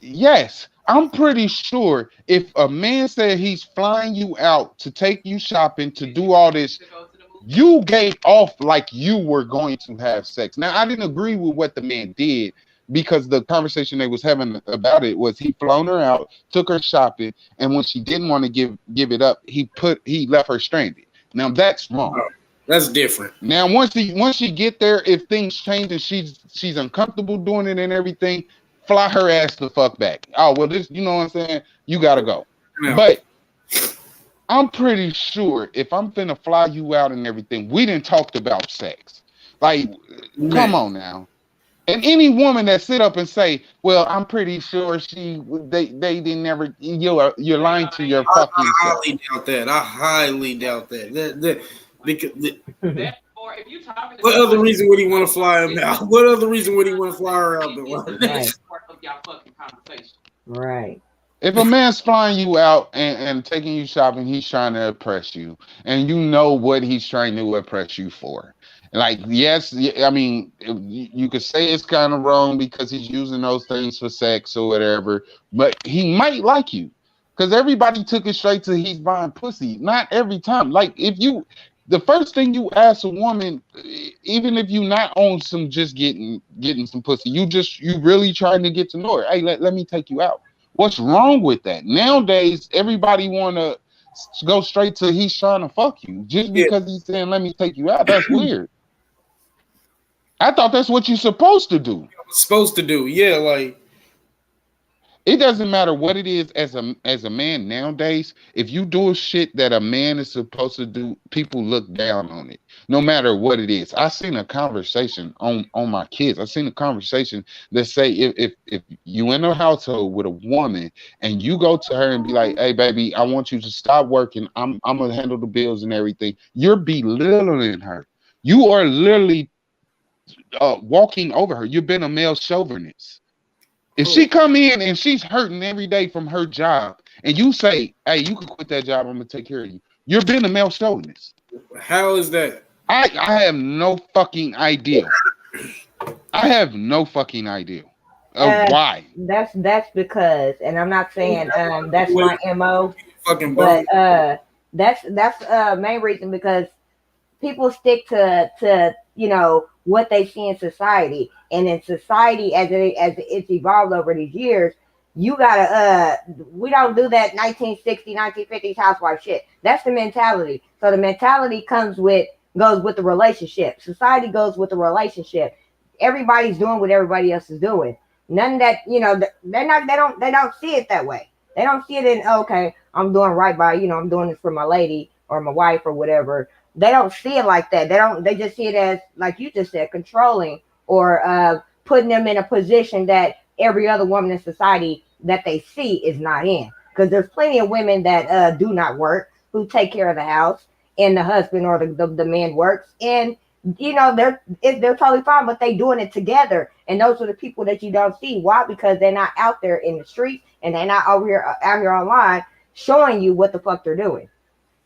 Yes. I'm pretty sure if a man said he's flying you out to take you shopping, to do all this, you gave off like you were going to have sex. Now, I didn't agree with what the man did because the conversation they was having about it was he flown her out, took her shopping, and when she didn't want to give it up, he left her stranded. Now, that's wrong. Oh, that's different. Now, once she get there, if things change and she's uncomfortable doing it and everything, fly her ass the fuck back. Oh, well, this, you know what I'm saying? You got to go. Yeah. But I'm pretty sure if I'm finna fly you out and everything, we didn't talk about sex. Like, come on now. And any woman that sit up and say, well, I'm pretty sure they didn't never, you're lying to your fucking self. I highly doubt that. What other reason would he want to fly him out? What other reason would he want to fly her out? Right. If a man's flying you out and taking you shopping, he's trying to impress you, and you know what he's trying to impress you for. Like, yes, I mean, you could say it's kind of wrong because he's using those things for sex or whatever, but he might like you because everybody took it straight to he's buying pussy. Not every time. Like, the first thing you ask a woman, even if you not on some just getting some pussy, you really trying to get to know her. Hey, let me take you out. What's wrong with that? Nowadays, everybody want to go straight to he's trying to fuck you just because he's saying let me take you out. That's weird. I thought that's what you're supposed to do. Yeah, like. It doesn't matter what it is as a man nowadays. If you do shit that a man is supposed to do, people look down on it. No matter what it is. I seen a conversation on my kids. I seen a conversation that say if you in a household with a woman and you go to her and be like, hey baby, I want you to stop working. I'm gonna handle the bills and everything. You're belittling her. You are literally walking over her. You've been a male chauvinist. If she come in and she's hurting every day from her job, and you say, hey, you can quit that job, I'm going to take care of you. You're being a male chauvinist. How is that? I have no fucking idea. I have no fucking idea of why. That's because, and I'm not saying that's my MO, but that's main reason because people stick to what they see in society, and in society as it's evolved over these years, you gotta we don't do that 1960s 1950s housewife shit. That's the mentality. So the mentality comes with goes with the relationship. Society goes with the relationship. Everybody's doing what everybody else is doing. None that they don't see it that way. They don't see it in, okay, I'm doing right by, I'm doing this for my lady or my wife or whatever. They don't see it like that. They just see it as, like you just said, controlling or putting them in a position that every other woman in society that they see is not in. Because there's plenty of women that do not work, who take care of the house, and the husband or the man works, and they're totally fine, but they doing it together. And those are the people that you don't see. Why? Because they're not out there in the streets, and they're not out here online showing you what the fuck they're doing.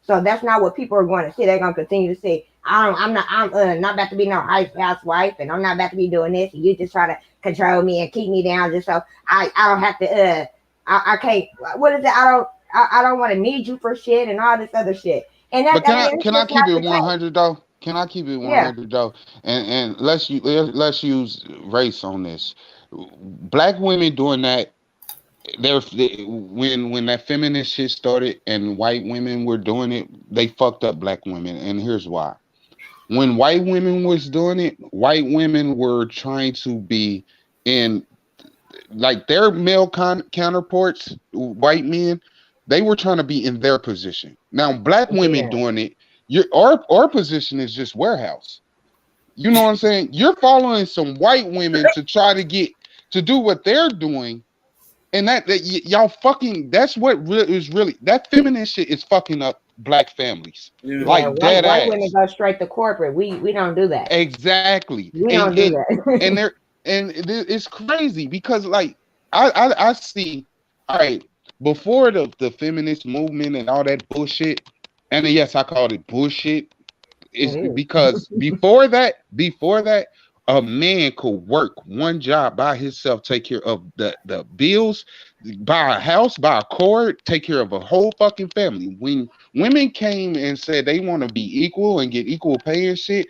So that's not what people are going to see. They're going to continue to say, I'm not about to be no housewife, and I'm not about to be doing this, and you just try to control me and keep me down just so I don't have to I can't, what is it? I don't want to need you for shit and all this other shit. And that, but can I keep it 100 though? Can I keep it 100 though? And let's use race on this. Black women doing that. When that feminist shit started and white women were doing it, they fucked up black women, and here's why. When white women was doing it, white women were trying to be in, like, their male counterparts, white men, they were trying to be in their position. Now, black women doing it, our position is just warehouse. You know what I'm saying? You're following some white women to try to do what they're doing. And that y'all fucking, that's what is really, that feminist shit is fucking up black families. Yeah. Like dead white ass. Women go straight to corporate. We don't do that. Exactly. We don't do that. and it's crazy because, like, I see, all right, before the feminist movement and all that bullshit, and yes, I called it bullshit, is because before that, a man could work one job by himself, take care of the bills, buy a house, buy a car, take care of a whole fucking family. When women came and said they want to be equal and get equal pay and shit,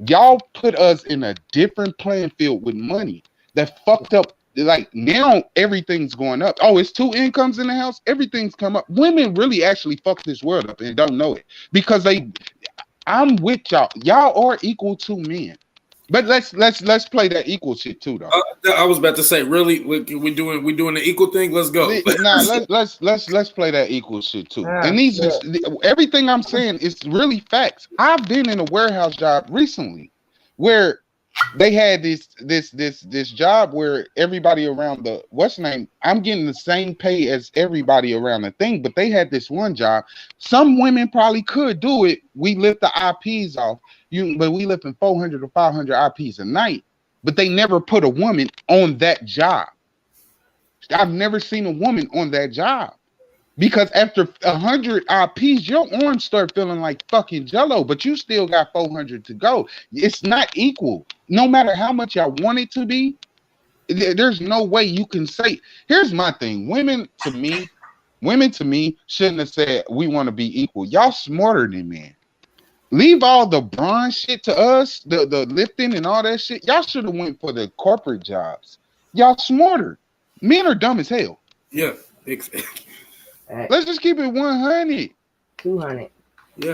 y'all put us in a different playing field with money that fucked up. Like, now everything's going up. Oh, it's two incomes in the house. Everything's come up. Women really actually fucked this world up and don't know it because I'm with y'all. Y'all are equal to men. But let's play that equal shit too, though. I was about to say, really, we doing the equal thing. Let's go. Nah, let's play that equal shit too. And everything I'm saying is really facts. I've been in a warehouse job recently, where they had this job where everybody around the I'm getting the same pay as everybody around the thing, but they had this one job. Some women probably could do it. We lift the IPs off. But we lifting 400 or 500 IPs a night, but they never put a woman on that job. I've never seen a woman on that job because after 100 IPs, your arms start feeling like fucking jello, but you still got 400 to go. It's not equal. No matter how much I want it to be, there's no way you can say. Here's my thing. Women to me shouldn't have said we want to be equal. Y'all smarter than men. Leave all the bronze shit to us, the lifting and all that shit. Y'all should have went for the corporate jobs. Y'all smarter. Men are dumb as hell. Yeah. Let's just keep it 100. 200. Yeah.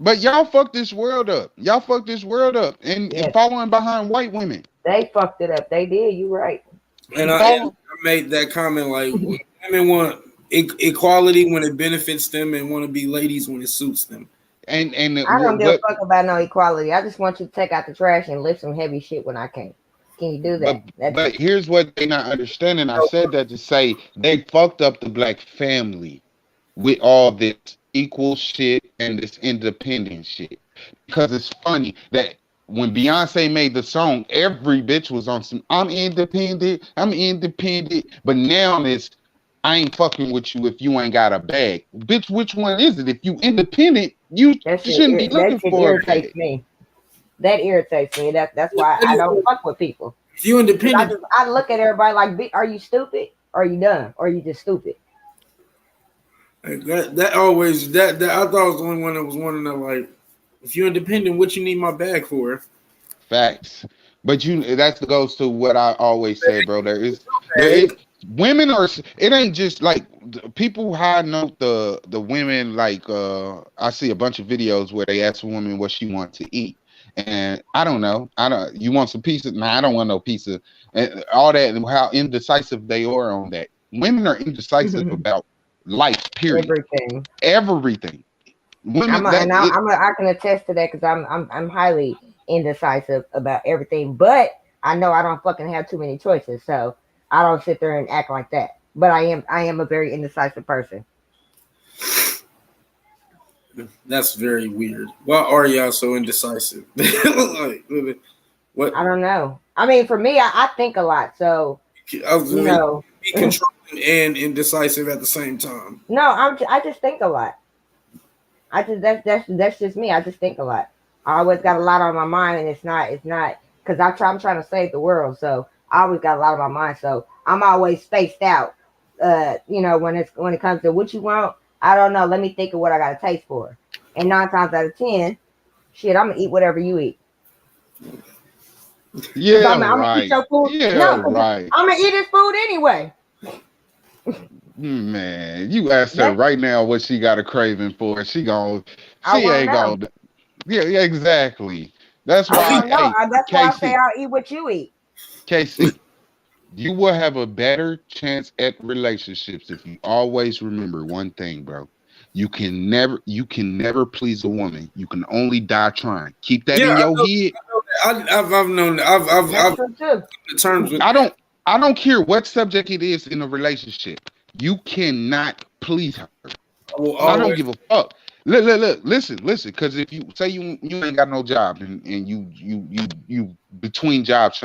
But y'all fucked this world up. And following behind white women. They fucked it up. They did. You right. And I made that comment, like, women want equality when it benefits them and want to be ladies when it suits them. And I don't give a fuck about no equality. I just want you to take out the trash and lift some heavy shit when I can. Can you do that? But here's what they're not understanding. I said that to say they fucked up the black family with all this equal shit and this independent shit. Because it's funny that when Beyonce made the song, every bitch was on some I'm independent. But now it's I ain't fucking with you if you ain't got a bag. Bitch, which one is it? If you independent, you shouldn't be looking for a bag. That irritates me. That's why I don't fuck with people. If you independent, I look at everybody like, are you stupid? Or are you dumb? Or are you just stupid? That always I thought I was the only one that was wondering that, like, if you're independent, what you need my bag for? Facts. But that goes to what I always say, bro. Okay. Women are. It ain't just like people high note the women. Like I see a bunch of videos where they ask a woman what she wants to eat, and I don't know. I don't. You want some pizza? Nah, I don't want no pizza. And all that, and how indecisive they are on that. Women are indecisive about life. Period. Everything. Everything. Women I can attest to that because I'm highly indecisive about everything. But I know I don't fucking have too many choices, so I don't sit there and act like that. But I am a very indecisive person. That's very weird. Why are y'all so indecisive? Like, what? I don't know. I mean, for me, I think a lot, so I was you know. be controlling and indecisive at the same time. No, I just think a lot. I just that's just me. I just think a lot. I always got a lot on my mind, and it's not because I'm trying to save the world, so I always got a lot on my mind. So I'm always spaced out. When it comes to what you want, I don't know. Let me think of what I got to taste for, and 9 times out of 10, shit, I'm gonna eat whatever you eat. Yeah, I'm gonna eat your food. Yeah, No, right. I'm gonna eat his food anyway. Man, you asked her right now what she got a craving for. She ain't gonna. Yeah, exactly. That's why. That's why I say I'll eat what you eat. Casey, you will have a better chance at relationships if you always remember one thing, bro. You can never please a woman. You can only die trying. Keep that in your head. I've known. I've the terms with. I don't care what subject it is in a relationship. You cannot please her. I don't give a fuck. Look, listen. Because if you say you ain't got no job and you between jobs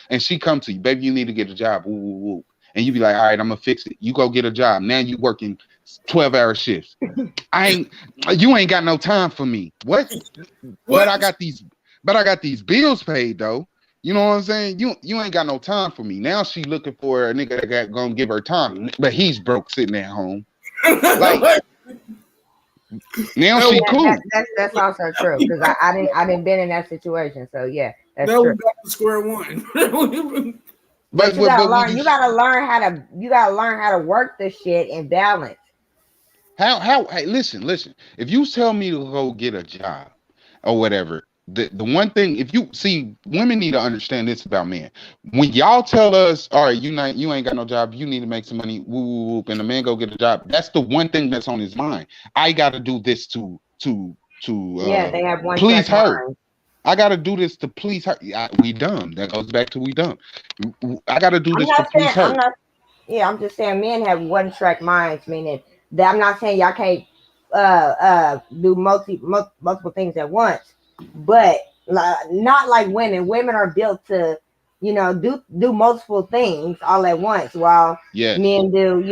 and she come to you, baby, you need to get a job. Woo, woo, woo. And you be like, all right, I'm gonna fix it. You go get a job. Now you working 12-hour shifts. You ain't got no time for me. What? But I got these bills paid though. You know what I'm saying? You ain't got no time for me. Now she looking for a nigga that gonna give her time, but he's broke sitting at home. Like now she cool. That's also true because I didn't been in that situation. So yeah, that's now true. we back to square one. But you gotta learn. You gotta learn how to work this shit and balance. Hey, listen. If you tell me to go get a job or whatever, the one thing, if you see, women need to understand this about men. When y'all tell us, all right, you ain't got no job, you need to make some money, whoop, and the man go get a job. That's the one thing that's on his mind. I got to do this to they have one please her. mind. I got to do this to please her. We dumb. That goes back to we dumb. I got to do this to please her. I'm just saying men have one track minds, meaning that I'm not saying y'all can't do multiple things at once, but not like women. Women are built to, do multiple things all at once, while men do,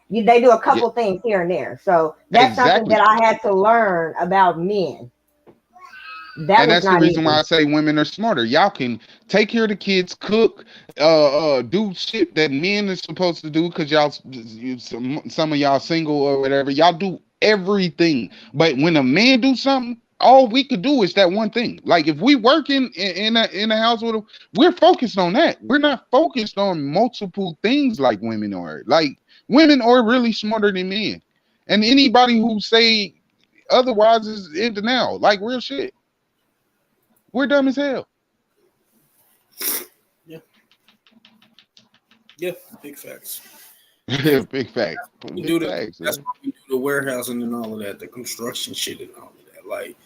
they do a couple things here and there. So that's something that I had to learn about men. That's the reason why I say women are smarter. Y'all can take care of the kids, cook, do shit that men are supposed to do because some of y'all single or whatever. Y'all do everything. But when a man do something, all we could do is that one thing. Like if we working in a house with them, we're focused on that. We're not focused on multiple things like women are. Like women are really smarter than men. And anybody who say otherwise is in denial. Like real shit. We're dumb as hell. Yeah, big facts. Big facts. That's why we do the warehousing and all of that, the construction shit and all of that. Like,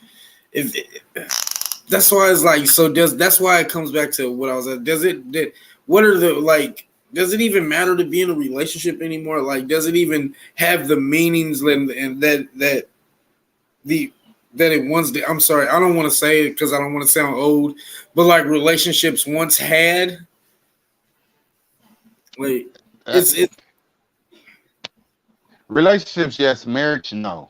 that's why it's like, that's why it comes back to what I was at. Does it even matter to be in a relationship anymore? Like, does it even have the meanings and that it once did? I'm sorry, I don't want to say it because I don't want to sound old, but like relationships once had. Like it's relationships, yes. Marriage, no.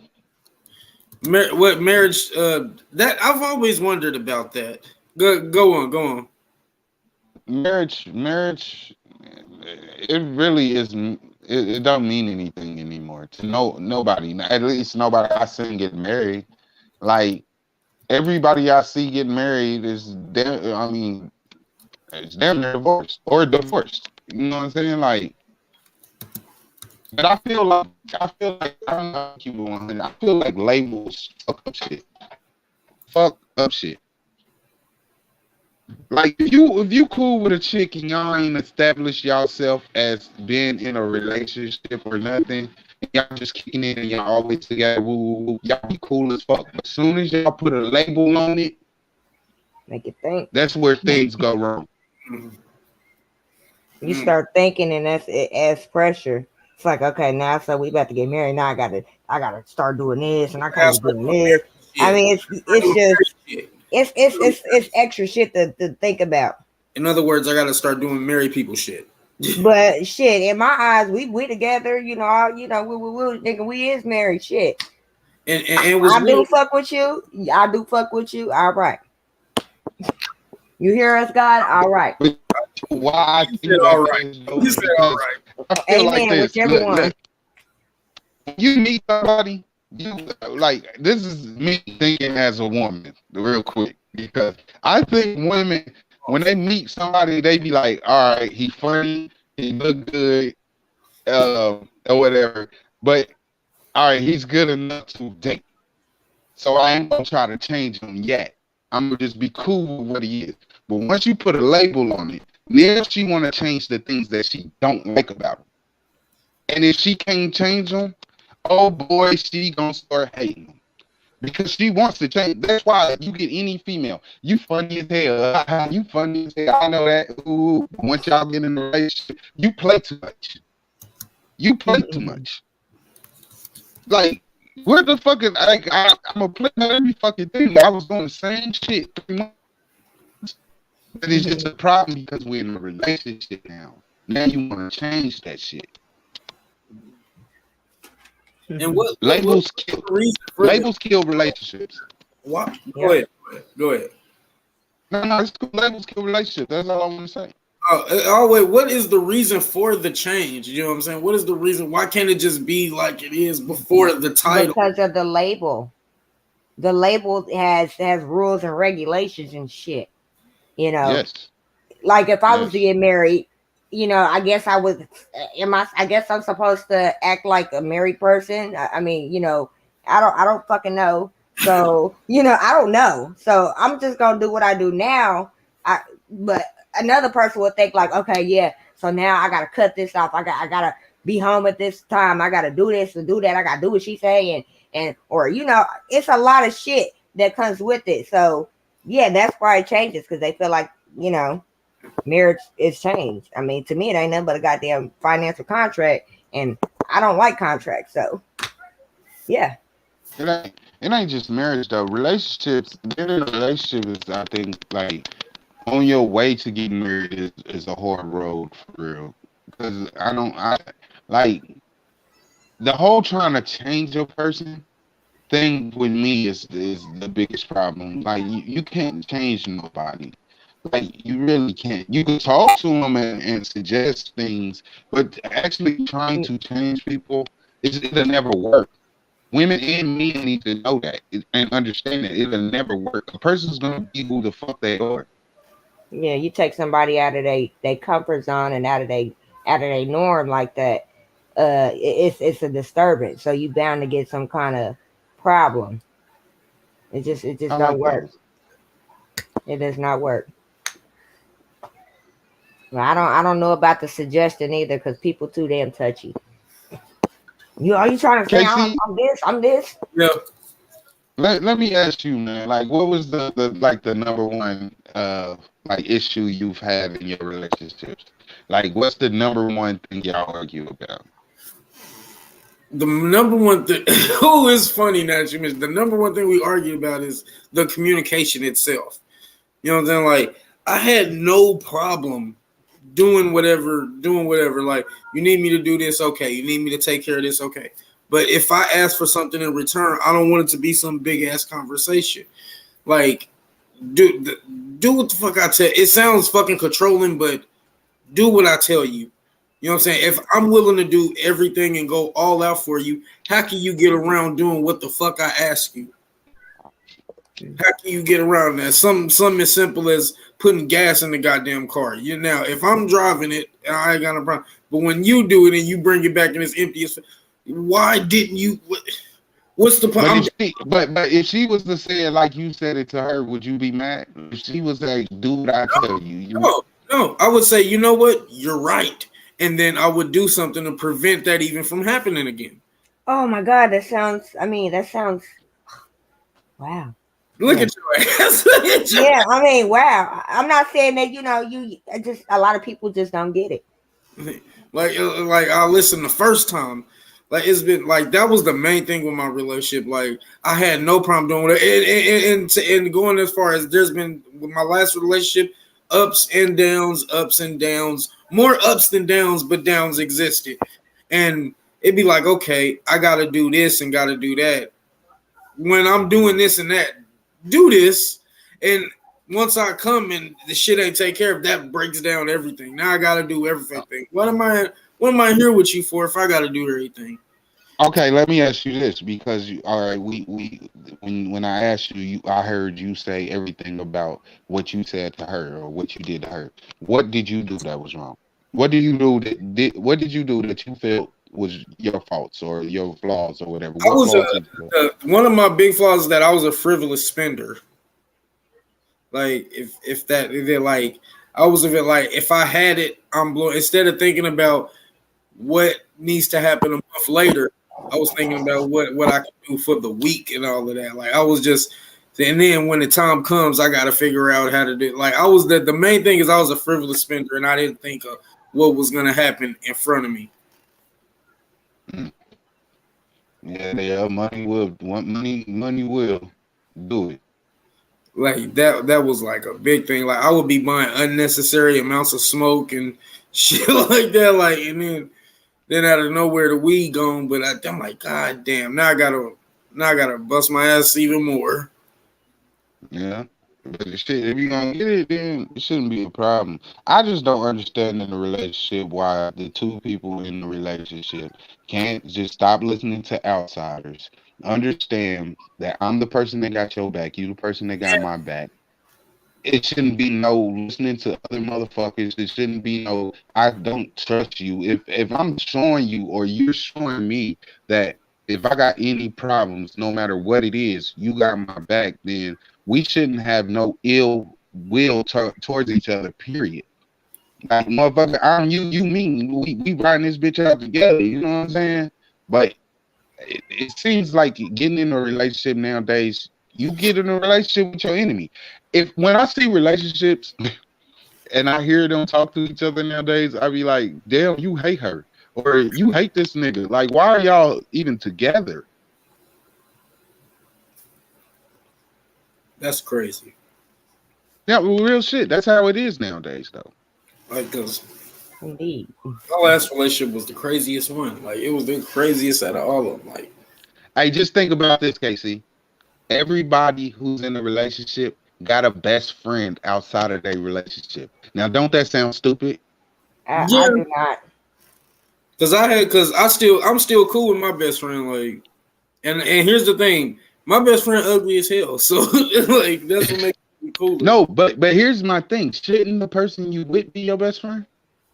What marriage? That I've always wondered about that. Go on. Marriage. It really is. It don't mean anything anymore to nobody. At least nobody I seen get married. Like everybody I see getting married is damn. I mean, it's damn near divorced or divorced. You know what I'm saying? Like, but I feel like I don't know. Keep it 100. I feel like labels fuck up shit. Fuck up shit. Like if you cool with a chick and y'all ain't established yourself as being in a relationship or nothing, and y'all just kicking it and y'all always together, woo, woo, woo, y'all be cool as fuck. But as soon as y'all put a label on it, Make you think. that's where things go wrong. You start thinking, and it adds pressure. It's like, okay, now so we about to get married. Now I gotta start doing this, and I gotta be doing this. I mean, it's extra shit to think about. In other words, I gotta start doing married people shit. But shit, in my eyes, we together. We nigga, we is married. Shit. And I do fuck with you. I do fuck with you. All right. You hear us, God? All right. Why? You said all right. You said all right. I feel Amen. like this. Whichever one. Look, you meet somebody, like this is me thinking as a woman, real quick, because I think women when they meet somebody, they be like, all right, he funny, he look good, or whatever, but all right, he's good enough to date. So I ain't gonna try to change him yet. I'm gonna just be cool with what he is. But once you put a label on it, then she wanna change the things that she don't like about him. And if she can't change them, oh boy, she gonna start hating them. Because she wants to change. That's why you get any female. You funny as hell. You funny as hell. I know that. Ooh, once y'all get in a relationship, you play too much. You play too much. Like, what the fuck is I'm gonna play every fucking thing. I was doing the same shit 3 months. But it's just a problem because we're in a relationship now. Now you want to change that shit. And what labels kill relationships. What? Go ahead. No, it's cool. Labels kill relationships. That's all I want to say. Wait, what is the reason for the change? You know what I'm saying? What is the reason? Why can't it just be like it is before the title? Because of the label. The label has rules and regulations and shit. You know, yes. Like if I was to get married, I guess I was. I guess I'm supposed to act like a married person. I mean, I don't fucking know. So I don't know. So I'm just gonna do what I do now. But another person would think like, okay, yeah. So now I gotta cut this off. I gotta be home at this time. I gotta do this and do that. I gotta do what she say or it's a lot of shit that comes with it. So yeah, that's why it changes because they feel like marriage is changed. I mean, to me, it ain't nothing but a goddamn financial contract, and I don't like contracts. So yeah, it ain't just marriage though. Relationships, being in a relationship is, I think, like on your way to getting married is a hard road for real. Because I like the whole trying to change a person thing with me is the biggest problem. Like you can't change nobody. Like you really can't. You can talk to them and suggest things, but actually trying to change people it'll never work. Women and men need to know that and understand that it'll never work. A person's gonna be who the fuck they are. Yeah, you take somebody out of their comfort zone and out of their norm like that. It's a disturbance. So you bound to get some kind of problem. It just don't work. It does not work. Well, I don't know about the suggestion either because people too damn touchy. Are you trying to say I'm this? Yeah. Let me ask you, man. Like, what was the number one like issue you've had in your relationships? Like, what's the number one thing y'all argue about? The number one thing, is funny that you mentioned. The number one thing we argue about is the communication itself. You know what I'm saying? Like, I had no problem doing whatever. Like, you need me to do this, okay. You need me to take care of this, okay. But if I ask for something in return, I don't want it to be some big ass conversation. Like, do what the fuck I tell. It sounds fucking controlling, but do what I tell you. You know what I'm saying? If I'm willing to do everything and go all out for you, how can you get around doing what the fuck I ask you? How can you get around that? Something as simple as putting gas in the goddamn car. Now, if I'm driving it, I ain't got no problem. But when you do it and you bring it back and it's empty, why didn't you? What's the point? But if she was to say it like you said it to her, would you be mad? If she was like, "Do what I tell you," No. I would say, you know what? You're right, and then I would do something to prevent that even from happening again. Oh my God, that sounds. Wow. Look at your ass. Yeah, I mean, wow. I'm not saying that you just a lot of people just don't get it. Like I listened the first time. Like it's been like that was the main thing with my relationship. Like I had no problem doing it, and going as far as there's been with my last relationship, ups and downs, more ups than downs, but downs existed, and it'd be like, okay, I got to do this and got to do that. When I'm doing this and that, do this, and once I come and the shit ain't take care of, that breaks down everything. Now I got to do everything. What am I here with you for if I got to do everything? Okay, let me ask you this because all right, when I asked you, I heard you say everything about what you said to her or what you did to her. What did you do that was wrong? What did you do what did you do that you felt was your faults or your flaws or whatever? I was one of my big flaws is that I was a frivolous spender. Like if I had it, I'm blowing. Instead of thinking about what needs to happen a month later, I was thinking about what I could do for the week and all of that. Like I was just, and then when the time comes, I got to figure out how to do it. Like I was the main thing is I was a frivolous spender, and I didn't think of what was going to happen in front of me. Yeah, money will do it. Like that was like a big thing. Like I would be buying unnecessary amounts of smoke and shit like that. Like and then out of nowhere the weed gone. But I'm like, God damn! Now I gotta bust my ass even more. Yeah. But shit, if you're gonna get it, then it shouldn't be a problem. I just don't understand in a relationship why the two people in the relationship can't just stop listening to outsiders. Understand that I'm the person that got your back, you the person that got my back. It shouldn't be no listening to other motherfuckers. It shouldn't be no I don't trust you. If I'm showing you or you're showing me that if I got any problems, no matter what it is, you got my back, then we shouldn't have no ill will towards each other, period. Like motherfucker, I'm you mean we riding this bitch out together, you know what I'm saying? But it seems like getting in a relationship nowadays, you get in a relationship with your enemy. When I see relationships and I hear them talk to each other nowadays, I be like, damn, you hate her or you hate this nigga. Like, why are y'all even together? That's crazy. Yeah, well, real shit. That's how it is nowadays, though. Like, cause indeed, my last relationship was the craziest one. Like, it was the craziest out of all of them. Like, hey, just think about this, Casey. Everybody who's in a relationship got a best friend outside of their relationship. Now, don't that sound stupid? I do not. I'm still cool with my best friend. Like, and here's the thing, my best friend ugly as hell. So like that's what makes me cool. No, but here's my thing. Shouldn't the person you with be your best friend?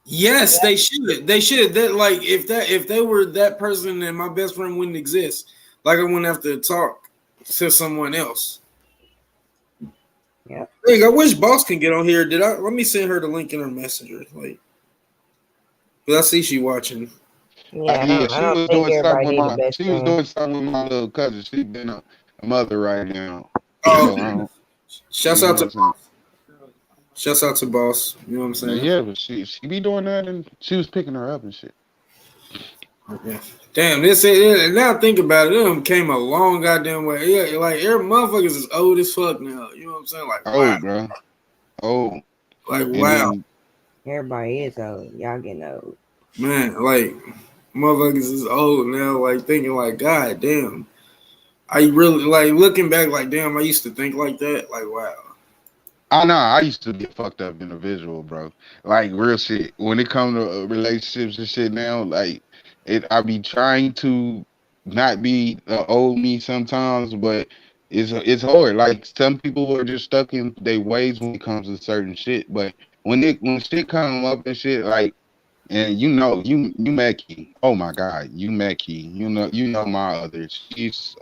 Yes, they should. They should. That like if they were that person, then my best friend wouldn't exist. Like I wouldn't have to talk to someone else. Yeah. Hey, I wish Boss can get on here. Let me send her the link in her messenger. Like, cause I see she watching. Yeah, she was doing something with my little cousin. She been a mother right now. Oh, shouts out to Boss. You know what I'm saying? Yeah, but she be doing that, and she was picking her up and shit. Yeah. Damn, now think about it. Them came a long goddamn way. Yeah, like every motherfuckers is old as fuck now. You know what I'm saying? Like, wow. Bro. Oh, like wow. Everybody is old. Y'all getting old. Man, like motherfuckers is old now. Like thinking, like, God damn. I really like looking back, like, damn, I used to think like that. Like, wow. I know. I used to be a fucked up individual, bro. Like real shit. When it comes to relationships and shit now, like I be trying to not be old me sometimes, but it's hard. Like some people are just stuck in their ways when it comes to certain shit. But when shit come up and shit, like, and you Mackie. Oh my God, you Mackie. You know my other. She's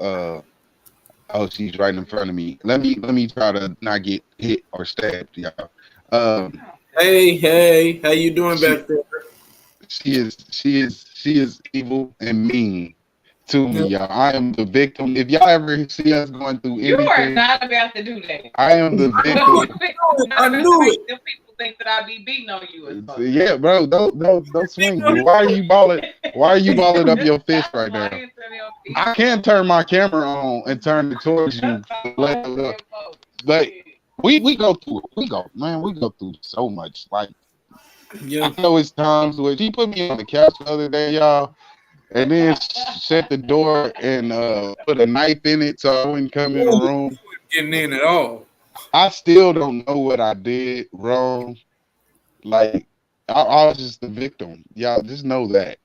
she's right in front of me. Let me try to not get hit or stabbed, y'all. Um, Hey, how you doing she back there? she is evil and mean to me, y'all. I am the victim. If y'all ever see us going through You are anything, not about to do that. I am the victim. I knew it. Them people think that I be beating on you. As fuck. Yeah, bro, don't swing me. Why are you balling? Why are you balling up your fist right now? I can turn my camera on and turn it towards you. But we go through it. We go through so much. Like, Yeah. I know it's times where she put me on the couch the other day, y'all, and then shut the door and put a knife in it so I wouldn't come in the room. Getting in at all. I still don't know what I did wrong. Like, I was just the victim. Y'all just know that.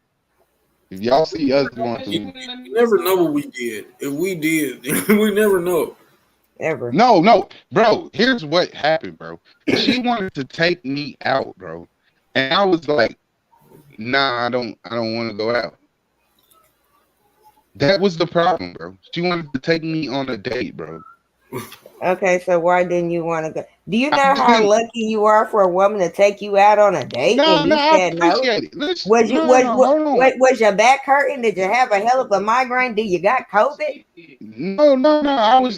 If y'all see us going through, You never know what we did. If we did, we never know. Ever. no, bro. Here's what happened, bro. She wanted to take me out, bro, and I was like, nah, I don't want to go out. That was the problem, bro. She wanted to take me on a date, bro. Okay, so why didn't you want to go? Do you know I how didn't- lucky you are for a woman to take you out on a date No, and you no, I said no? appreciate it. Listen, Was you no, hold on. was your back hurting? Did you have a hell of a migraine? Do you got COVID? No.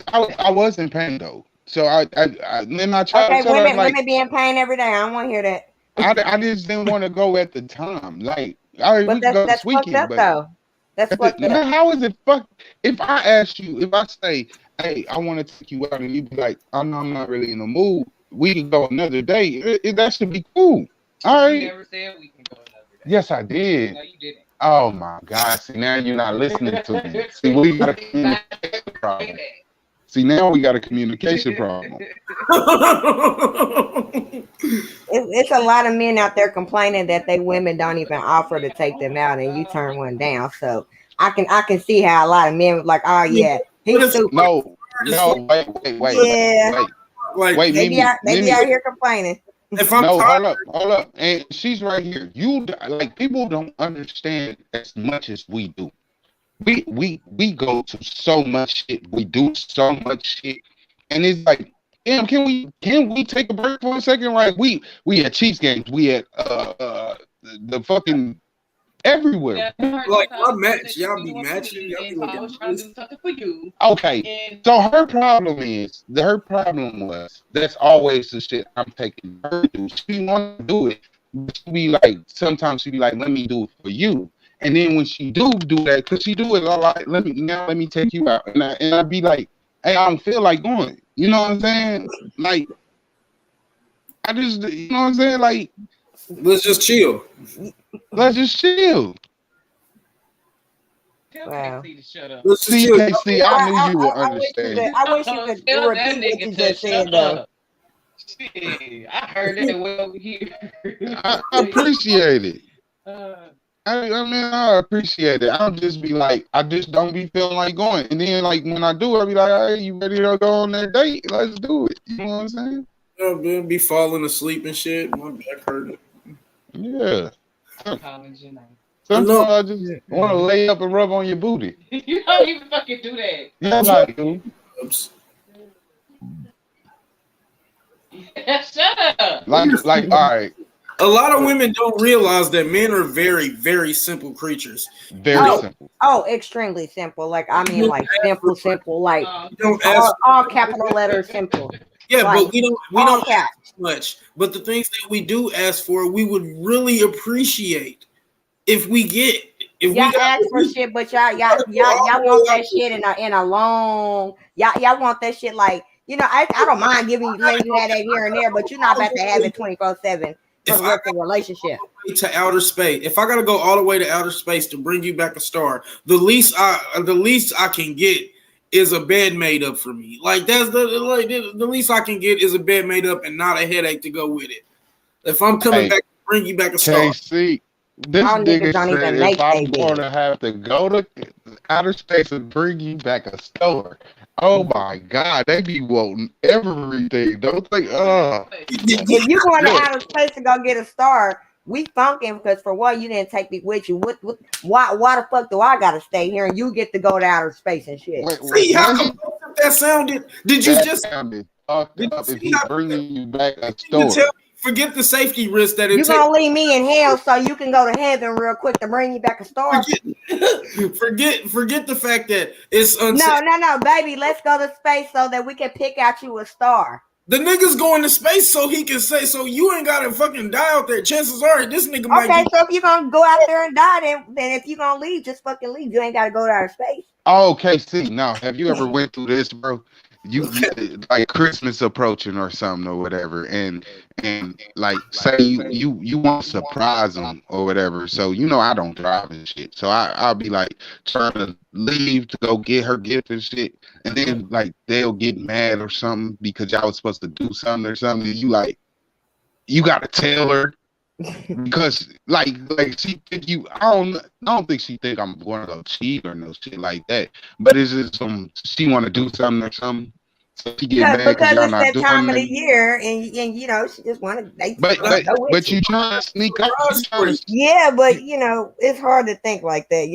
I was in pain though. So then I tried to Okay, tell her like women be in pain every day. I don't want to hear that. I just didn't want to go at the time. Like, all right, But we can go that's this fucked weekend, up but though. That's fucked up. how is it fuck? If I ask you, if I say, hey, I want to take you out, and you be like, oh no, I'm not really in the mood. We can go another day. That should be cool. All right. You never said we can go another day. Yes, I did. No, you didn't. Oh my God! See, now you're not listening to me. See, we got a communication problem. See, now we got a communication problem. It's a lot of men out there complaining that they women don't even offer to take them out, and you turn one down. So I can see how a lot of men was like, oh yeah, he's super. No, wait. Yeah. Wait, they be out here complaining. If I'm hold up, and she's right here. You like people don't understand as much as we do. We go to so much shit. We do so much shit, and it's like, damn, can we take a break for a second? Right? We had Chiefs games. We had the fucking everywhere. Like my match, y'all be matching. Y'all be I was trying to do something for you. Okay, so her problem was that's always the shit I'm taking her to do. She want to do it, but she be like, sometimes she be like, let me do it for you. And then when she do that, cause she do it a lot, let me take you out, and I be like, hey, I don't feel like going. You know what I'm saying? Like, I just, you know what I'm saying? Like, let's just chill. Let's just chill. Wow. Let's just See, chill. KC, I knew you would understand. I wish you could repeat what you just said though. Shit, I heard that way over here. I appreciate it. I mean, I appreciate it. I'll just be like, I just don't be feeling like going. And then, like, when I do, I'll be like, hey, you ready to go on that date? Let's do it. You know what I'm saying? Yeah, be falling asleep and shit. My back hurting. Yeah. Sometimes I just want to lay up and rub on your booty. You don't even fucking do that. Yeah, I do. Shut up. Like, all right. A lot of women don't realize that men are very, very simple creatures. Very simple. Oh, extremely simple. Like, I mean, like simple. Like, don't all capital letters simple. Yeah, like, but we don't ask much. But the things that we do ask for, we would really appreciate if we get. If y'all we got, ask for shit, but y'all want that shit in a long. Y'all want that shit like, you know. I don't mind letting you have that here and there, but you're not about to have it 24/7 for the rest of the relationship. To outer space, if I gotta go all the way to outer space to bring you back a star, the least I can get is a bed made up for me. Like that's the least I can get is a bed made up and not a headache to go with it. If I'm coming back to bring you back a star. KC, this nigga said if I'm going to have to go to outer space and bring you back a star, Oh my God, they be wanting everything. Don't they? If you going to Look, outer space to go get a star, we funking because for one, you didn't take me with you. Why the fuck do I gotta stay here and you get to go to outer space and shit? See how compulsive that sounded? Did you just sounded fucked did you up if see he how bringing you back a you tell story? me forget the safety risk that it You takes? gonna leave me in hell so you can go to heaven real quick to bring you back a star? Forget the fact that it's unsafe. No, baby. Let's go to space so that we can pick out you a star. The nigga's going to space so he can say, so you ain't gotta fucking die out there. Chances are this nigga might Okay, get. so if you're gonna go out there and die, then if you're gonna leave, just fucking leave. You ain't gotta go to outer space. Okay, see now, have you ever went through this, bro? You like Christmas approaching or something or whatever, and like say you want to surprise them or whatever. So I don't drive and shit, so I'll be like trying to leave to go get her gift and shit, and then like they'll get mad or something because y'all was supposed to do something or something. And you gotta tell her because like she think you. I don't think she think I'm going to go cheat or no shit like that. But it's just she want to do something or something. So she get mad because y'all It's not that time doing of the it. year, and she just want to. But you trying to sneak up? You trying to? Yeah, but it's hard to think like that.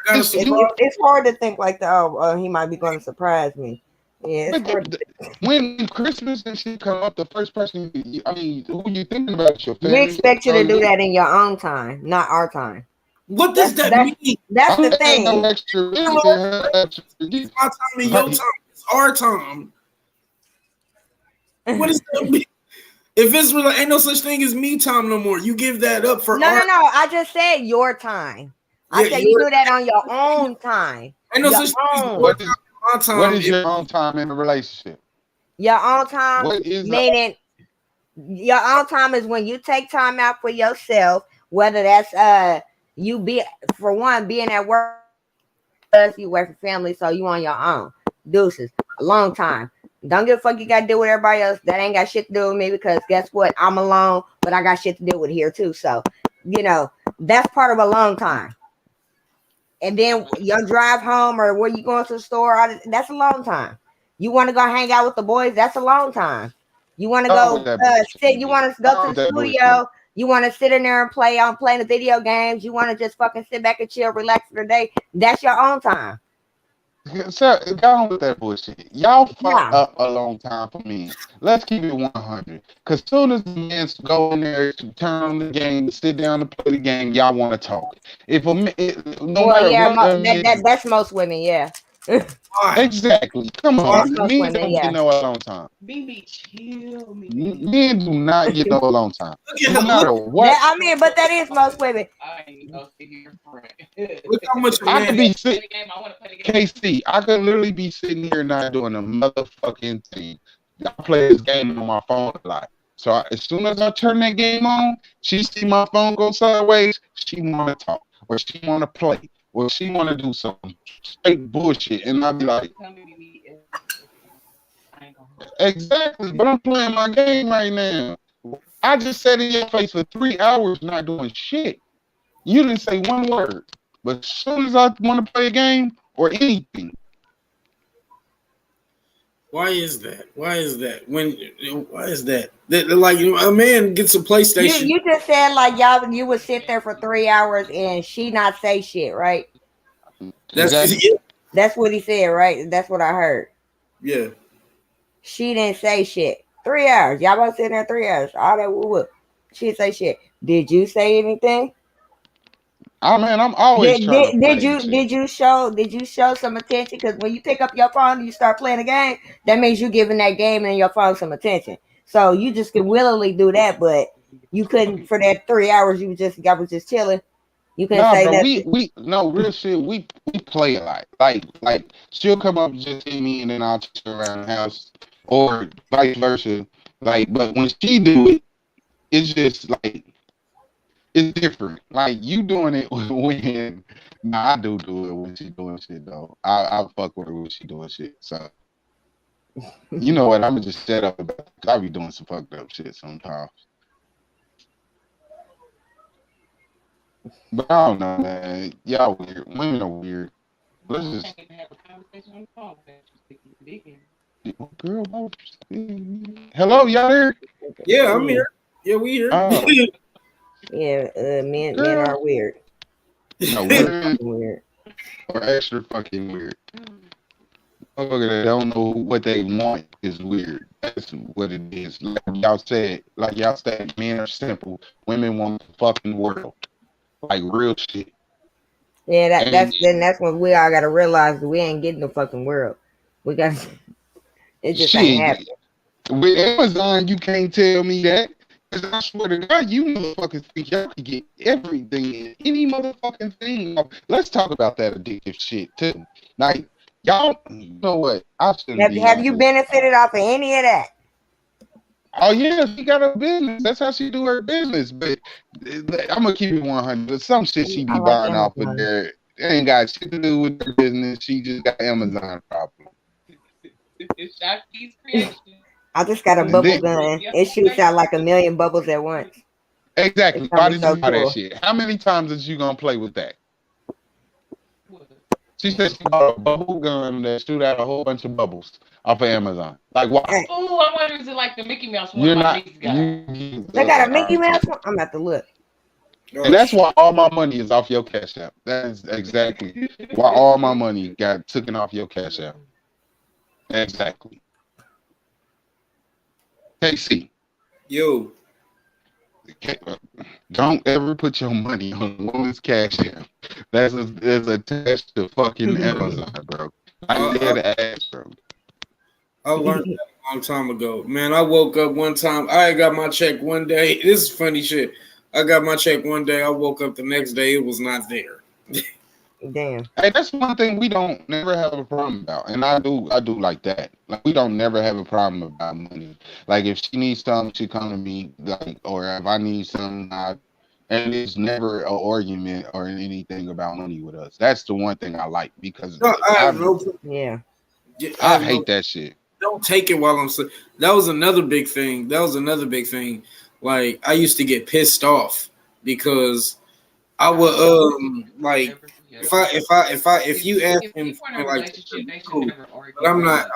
It's hard to think like that. Oh, he might be going to surprise me. Yeah, it's hard. When Christmas and shit come up, the first person, who you thinking about? Your We family? expect you to do that in your own time, not our time. What does that mean? That's the It's thing. my time and your time. It's our time. What does that mean? If it's real, ain't no such thing as me time no more. You give that up for No. I just said your time. I said you do that on your own time. Ain't no such thing as your time. My time. What is your own time in a relationship? Your own time, What is meaning your own time is when you take time out for yourself, whether that's you being at work, you work for family, so you on your own. Deuces, a long time. Don't give a fuck you gotta do with everybody else. That ain't got shit to do with me because guess what? I'm alone, but I got shit to do with here too. So, that's part of a long time. And then your drive home or where you going to the store, that's a long time. You want to go hang out with the boys, that's a long time. You want to go sit, you want to go to the studio, you want to sit in there and play the video games, you want to just fucking sit back and chill, relax for the day, that's your own time. So, go on with that bullshit. Y'all fucked up a long time for me. Let's keep it 100. Because soon as the men go in there to turn on the game, sit down to play the game, y'all want to talk. That's most women, yeah. Exactly. Come on. Men don't get no yeah. alone time. BB, chill. Men do not get no alone time. No matter what. But that is most women. I ain't gonna sit here front. Look how much I could be sitting. KC, I could literally be sitting here not doing a motherfucking thing. I play this game on my phone a lot. So as soon as I turn that game on, she see my phone go sideways, she want to talk, or she want to play, or she want to do some straight bullshit, and I be like, exactly, but I'm playing my game right now. I just sat in your face for 3 hours not doing shit. You didn't say one word, but as soon as I want to play a game or anything. Why is that? Why is that? Why is that? That like a man gets a PlayStation. You just said like you would sit there for 3 hours and she not say shit, right? That's what he said, right? That's what I heard. Yeah. She didn't say shit. 3 hours. Y'all both sitting there 3 hours. All that woo. She didn't say shit. Did you say anything? Oh man, I'm always trying to did you show some attention? Because when you pick up your phone and you start playing a game, that means you're giving that game and your phone some attention. So you just can willingly do that, but you couldn't for that 3 hours. You was just chilling. You couldn't say that. We real shit. We play a lot. Like she'll come up and just hit me, and then I'll chase her around the house, or vice versa. Like, but when she do it, it's just like. It's different. Like you doing it when I do it when she doing shit though. I fuck with her when she doing shit. So you know what? I'ma just shut up about it. I be doing some fucked up shit sometimes. But I don't know, man. Y'all weird. Women are weird. Let's just. Girl, hello, y'all there? Yeah, I'm here. Yeah, we here. Yeah, men Girl. are weird. No, women weird. Or extra fucking weird. Motherfucker that don't know what they want is weird. That's what it is. Like y'all said, men are simple. Women want the fucking world. Like real shit. Yeah, that's when we all gotta realize that we ain't getting the fucking world. We got it just ain't happening. With Amazon, you can't tell me that. Cause I swear to God, you motherfuckers think y'all can get everything, any motherfucking thing. Let's talk about that addictive shit too. Like y'all, you know what? Have you benefited off of any of that? Oh yeah, she got a business. That's how she do her business. But I'm gonna keep it 100. Some shit she be buying off of there, it ain't got shit to do with her business. She just got Amazon problem. I just got a bubble gun. It shoots out like 1,000,000 bubbles at once. Exactly. Why did you buy that shit? How many times is you gonna play with that? She said she bought a bubble gun that shoot out a whole bunch of bubbles off of Amazon. Like why? Oh, I wonder is it like the Mickey Mouse one? You're my not. niece got? They got a Mickey Mouse one. I'm about to look. And that's why all my money is off your Cash App. That is exactly why all my money got taken off your Cash App. Exactly. KC. Yo. Don't ever put your money on a woman's Cash App. That's attached to fucking Amazon, bro. I dead ass, bro. I learned that a long time ago. Man, I woke up one time. I got my check one day. This is funny shit. I got my check one day. I woke up the next day. It was not there. Damn. Hey, that's one thing we don't never have a problem about, and I do like that. Like we don't never have a problem about money. Like if she needs something, she come to me. Like, or if I need something, and it's never an argument or anything about money with us. That's the one thing I like because I hate that shit. Don't take it while I'm sick. That was another big thing. Like I used to get pissed off because I would like if you ask him for like cool, but I'm not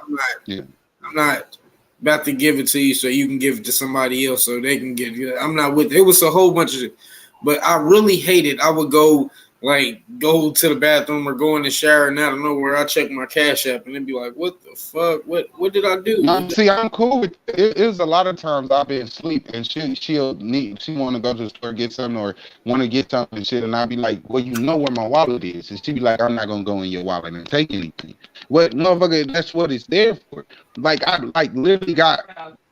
about to give it to you so you can give it to somebody else so they can get it. I'm not with it. It was a whole bunch of shit. But I really hate it. I would go to the bathroom or go in the shower and out of nowhere I check my Cash App and it'd be like, what the fuck? What did I do? See, I'm cool with it. It was a lot of times I've been asleep and she want to go to the store get something or want to get something and shit, and I'd be like, well, you know where my wallet is, and she'd be like, I'm not gonna go in your wallet and take anything. What motherfucker? That's what it's there for. Like I literally got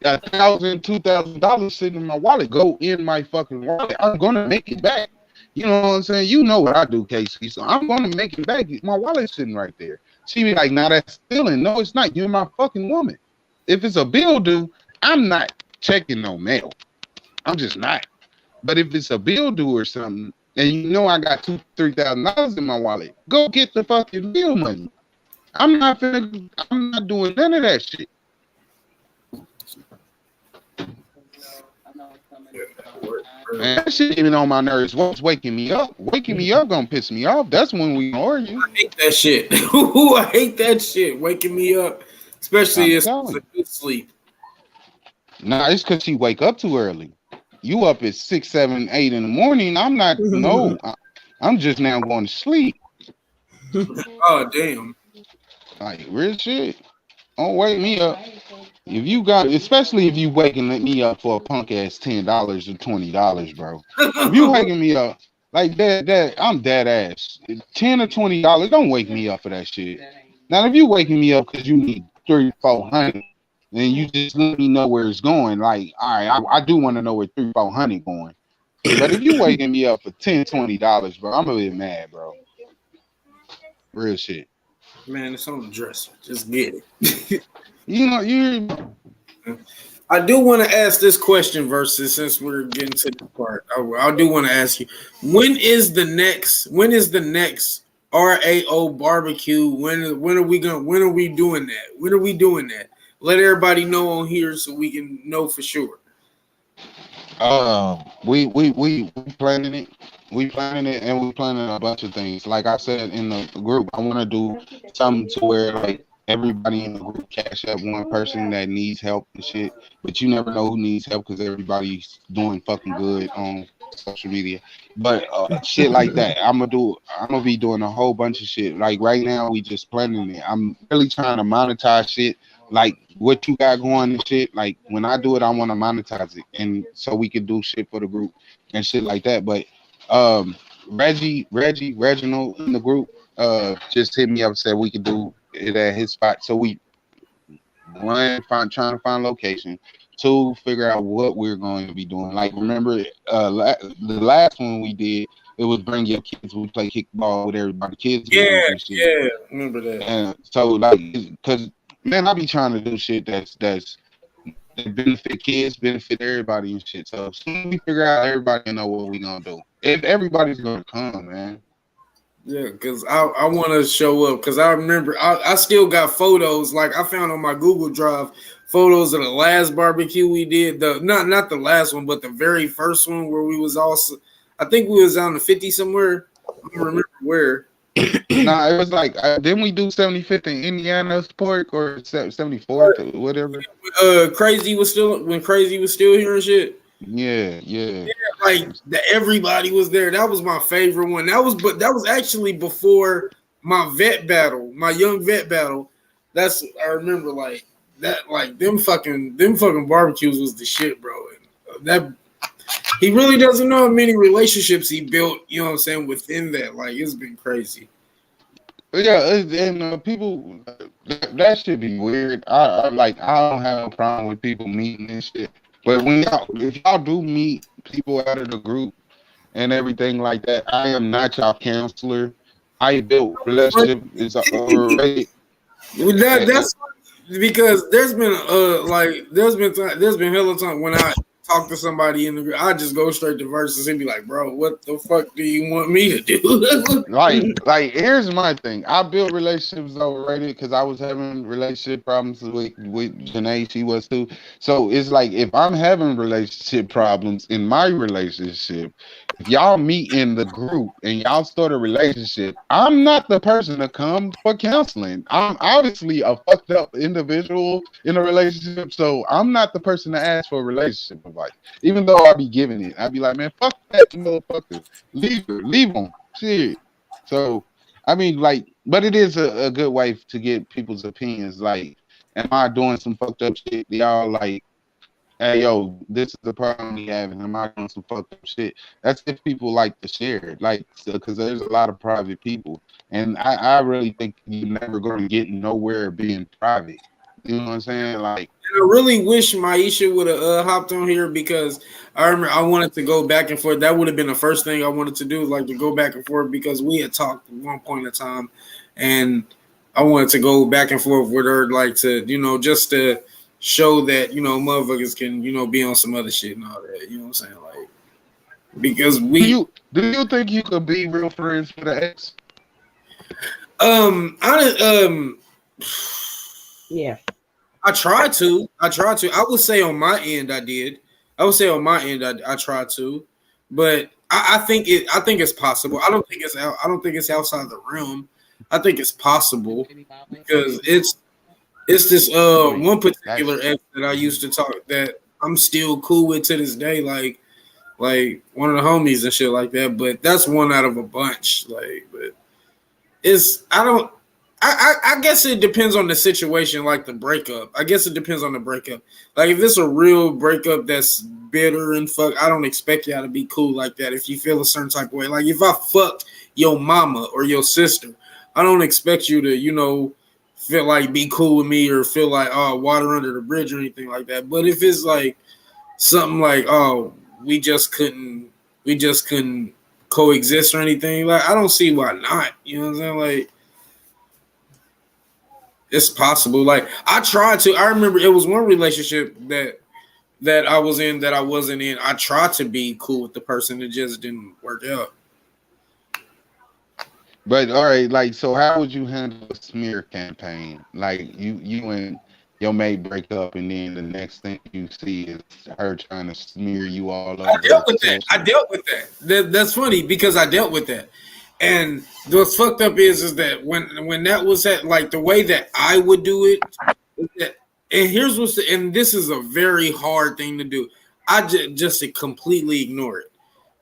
$1,000, $2,000 sitting in my wallet. Go in my fucking wallet. I'm gonna make it back. You know what I'm saying? You know what I do, Casey. So I'm gonna make it back. My wallet's sitting right there. She be like, "Nah, that's stealing." No, it's not. You're my fucking woman. If it's a bill due, I'm not checking no mail. I'm just not. But if it's a bill due or something, and you know I got $2,000-$3,000 in my wallet, go get the fucking bill money. I'm not doing none of that shit. Man, that shit even on my nerves. What's waking me up? Waking me up gonna piss me off. That's when we argue. I hate that shit. I hate that shit. Waking me up, especially if it's a good sleep. Nah, it's because she wake up too early. You up at 6, 7, 8 in the morning. I'm not. No, I'm just now going to sleep. Oh damn! Like real shit. Don't wake me up. If you got, especially if you waking me up for a punk ass $10 or $20, bro. If you waking me up like that, I'm dead ass. $10 or $20, don't wake me up for that shit. Now, if you waking me up because you need $300-$400, then you just let me know where it's going. Like, all right, I do want to know where $300-$400 going. But if you waking me up for $10, $20, bro, I'm a bit mad, bro. Real shit. Man, it's on the dresser. Just get it. I do want to ask this question, Versus, since we're getting to the part. I do want to ask you, when is the next R.A.O. barbecue? When are we doing that? When are we doing that? Let everybody know on here so we can know for sure. We planning it. We planning it, and we planning a bunch of things. Like I said in the group, I want to do something to where like everybody in the group cash up one person that needs help and shit. But you never know who needs help because everybody's doing fucking good on social media. But shit like that, I'm gonna do. I'm gonna be doing a whole bunch of shit. Like right now, we just planning it. I'm really trying to monetize shit. Like what you got going and shit. Like when I do it, I want to monetize it, and so we can do shit for the group and shit like that. But um, Reginald in the group, just hit me up and said we could do it at his spot. So we one trying to find location, two figure out what we're going to be doing. Like remember, the last one we did, it was bring your kids. We play kickball with everybody, kids Yeah, games and shit. yeah, remember that. And so like, cause man, I be trying to do shit that benefit kids, benefit everybody and shit. So soon we figure out, everybody know what we gonna do. If everybody's gonna come, man. Yeah, because I want to show up because I remember I still got photos like I found on my Google Drive photos of the last barbecue we did, the not the last one but the very first one where we was also, I think we was on the 50 somewhere. I don't remember where. Nah, it was like didn't we do 75th in Indiana Park or 74th or whatever? Crazy was still when Crazy was still here and shit. Yeah, Yeah, yeah. like everybody was there. That was my favorite one. That was actually before my vet battle, my young vet battle. That's I remember like that, like them fucking barbecues was the shit, bro. And that he really doesn't know how many relationships he built. You know what I'm saying within that. Like it's been crazy. Yeah, and people that should be weird. I like I don't have a problem with people meeting and shit. But when y'all if y'all do meet people out of the group and everything like that, I am not y'all counselor. I built But relationship is overrated. that's because there's been hella time when I talk to somebody in the group, I just go straight to verses and be like, bro, what the fuck do you want me to do? Like here's my thing. I built relationships overrated because I was having relationship problems with Janae. She was too. So it's like if I'm having relationship problems in my relationship, if y'all meet in the group and y'all start a relationship, I'm not the person to come for counseling. I'm obviously a fucked up individual in a relationship, so I'm not the person to ask for relationship advice. Even though I be giving it, I'd be like, man, fuck that motherfucker. Leave her, leave him. Shit. So I mean, like, but it is a good way to get people's opinions. Like, am I doing some fucked up shit? Y'all like, hey, yo, this is the problem we having. Am I doing some fucked up shit? That's if people like to share it, like, because there's a lot of private people, and I really think you're never going to get nowhere being private. You know what I'm saying? Like, I really wish Maisha would have hopped on here because I remember I wanted to go back and forth. That would have been the first thing I wanted to do, like to go back and forth because we had talked at one point in time, and I wanted to go back and forth with her, like to just to show that motherfuckers can be on some other shit and all that. You know what I'm saying? Like because do you think you could be real friends with an ex? I Yeah. I tried to. I would say on my end, I did. I would say on my end, I tried to, but I think it. I think it's possible. I don't think it's out. I don't think it's outside the realm. I think it's possible because it's this one particular ex that I used to talk that I'm still cool with to this day. Like one of the homies and shit like that. But that's one out of a bunch. Like, but it's I don't. I guess it depends on the situation, like the breakup. I guess it depends on the breakup. Like if it's a real breakup that's bitter and fuck, I don't expect y'all to be cool like that. If you feel a certain type of way, like if I fucked your mama or your sister, I don't expect you to, feel like be cool with me or feel like water under the bridge or anything like that. But if it's like something like we just couldn't coexist or anything, like I don't see why not. You know what I'm saying? Like it's possible. Like I tried to. I remember it was one relationship that I was in that I wasn't in. I tried to be cool with the person. It just didn't work out. But all right, like, so how would you handle a smear campaign? Like you and your mate break up, and then the next thing you see is her trying to smear you all I over dealt with that. I social. dealt with that. That's funny because I dealt with that. And what's fucked up is that when that was at like the way that I would do it, is that, and here's what's and this is a very hard thing to do. I just to completely ignore it,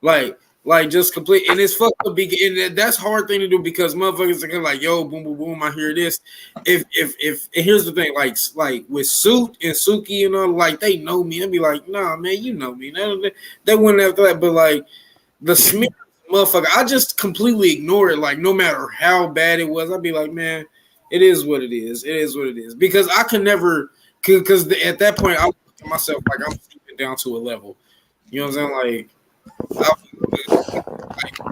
like just complete, and it's fucked up. And that's a hard thing to do because motherfuckers are like, yo, boom, boom, boom. I hear this. If and here's the thing, like with Suit and Suki and all, like they know me. I'd be like, nah, man, you know me. They wouldn't have that, but like the smear motherfucker, I just completely ignore it. Like no matter how bad it was, I'd be like, man, it is what it is. It is what it is. Because I can never, because at that point I look at myself like I'm sleeping down to a level. You know what I'm saying? Like,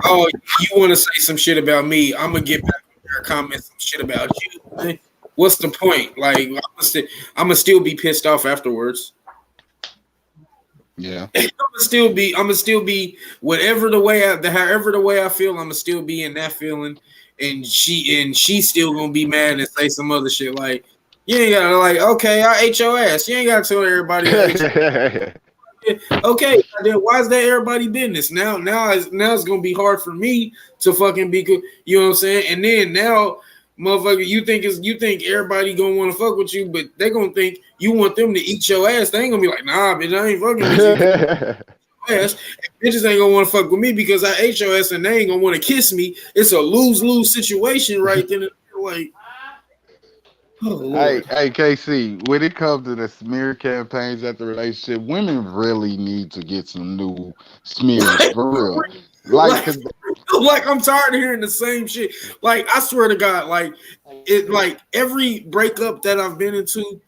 oh, you want to say some shit about me? I'm gonna get back there and comment some shit about you. What's the point? Like I'm gonna still be pissed off afterwards. Yeah, I'm gonna still be whatever the way however the way I feel. I'm gonna still be in that feeling, and she's still gonna be mad and say some other shit like, you ain't gotta like, okay, I ate your ass. You ain't gotta tell everybody. Okay, then why is that everybody business? Now it's gonna be hard for me to fucking be good. You know what I'm saying? And then now, motherfucker, you think everybody gonna want to fuck with you, but they gonna think you want them to eat your ass. They ain't gonna be like, nah, bitch, I ain't fucking with you. Ass. Bitches ain't gonna want to fuck with me because I ate your ass, and they ain't gonna want to kiss me. It's a lose-lose situation right then. Like, oh Lord. Hey, KC, when it comes to the smear campaigns at the relationship, women really need to get some new smears for real. Like, Like I'm tired of hearing the same shit. Like I swear to God, like every breakup that I've been into,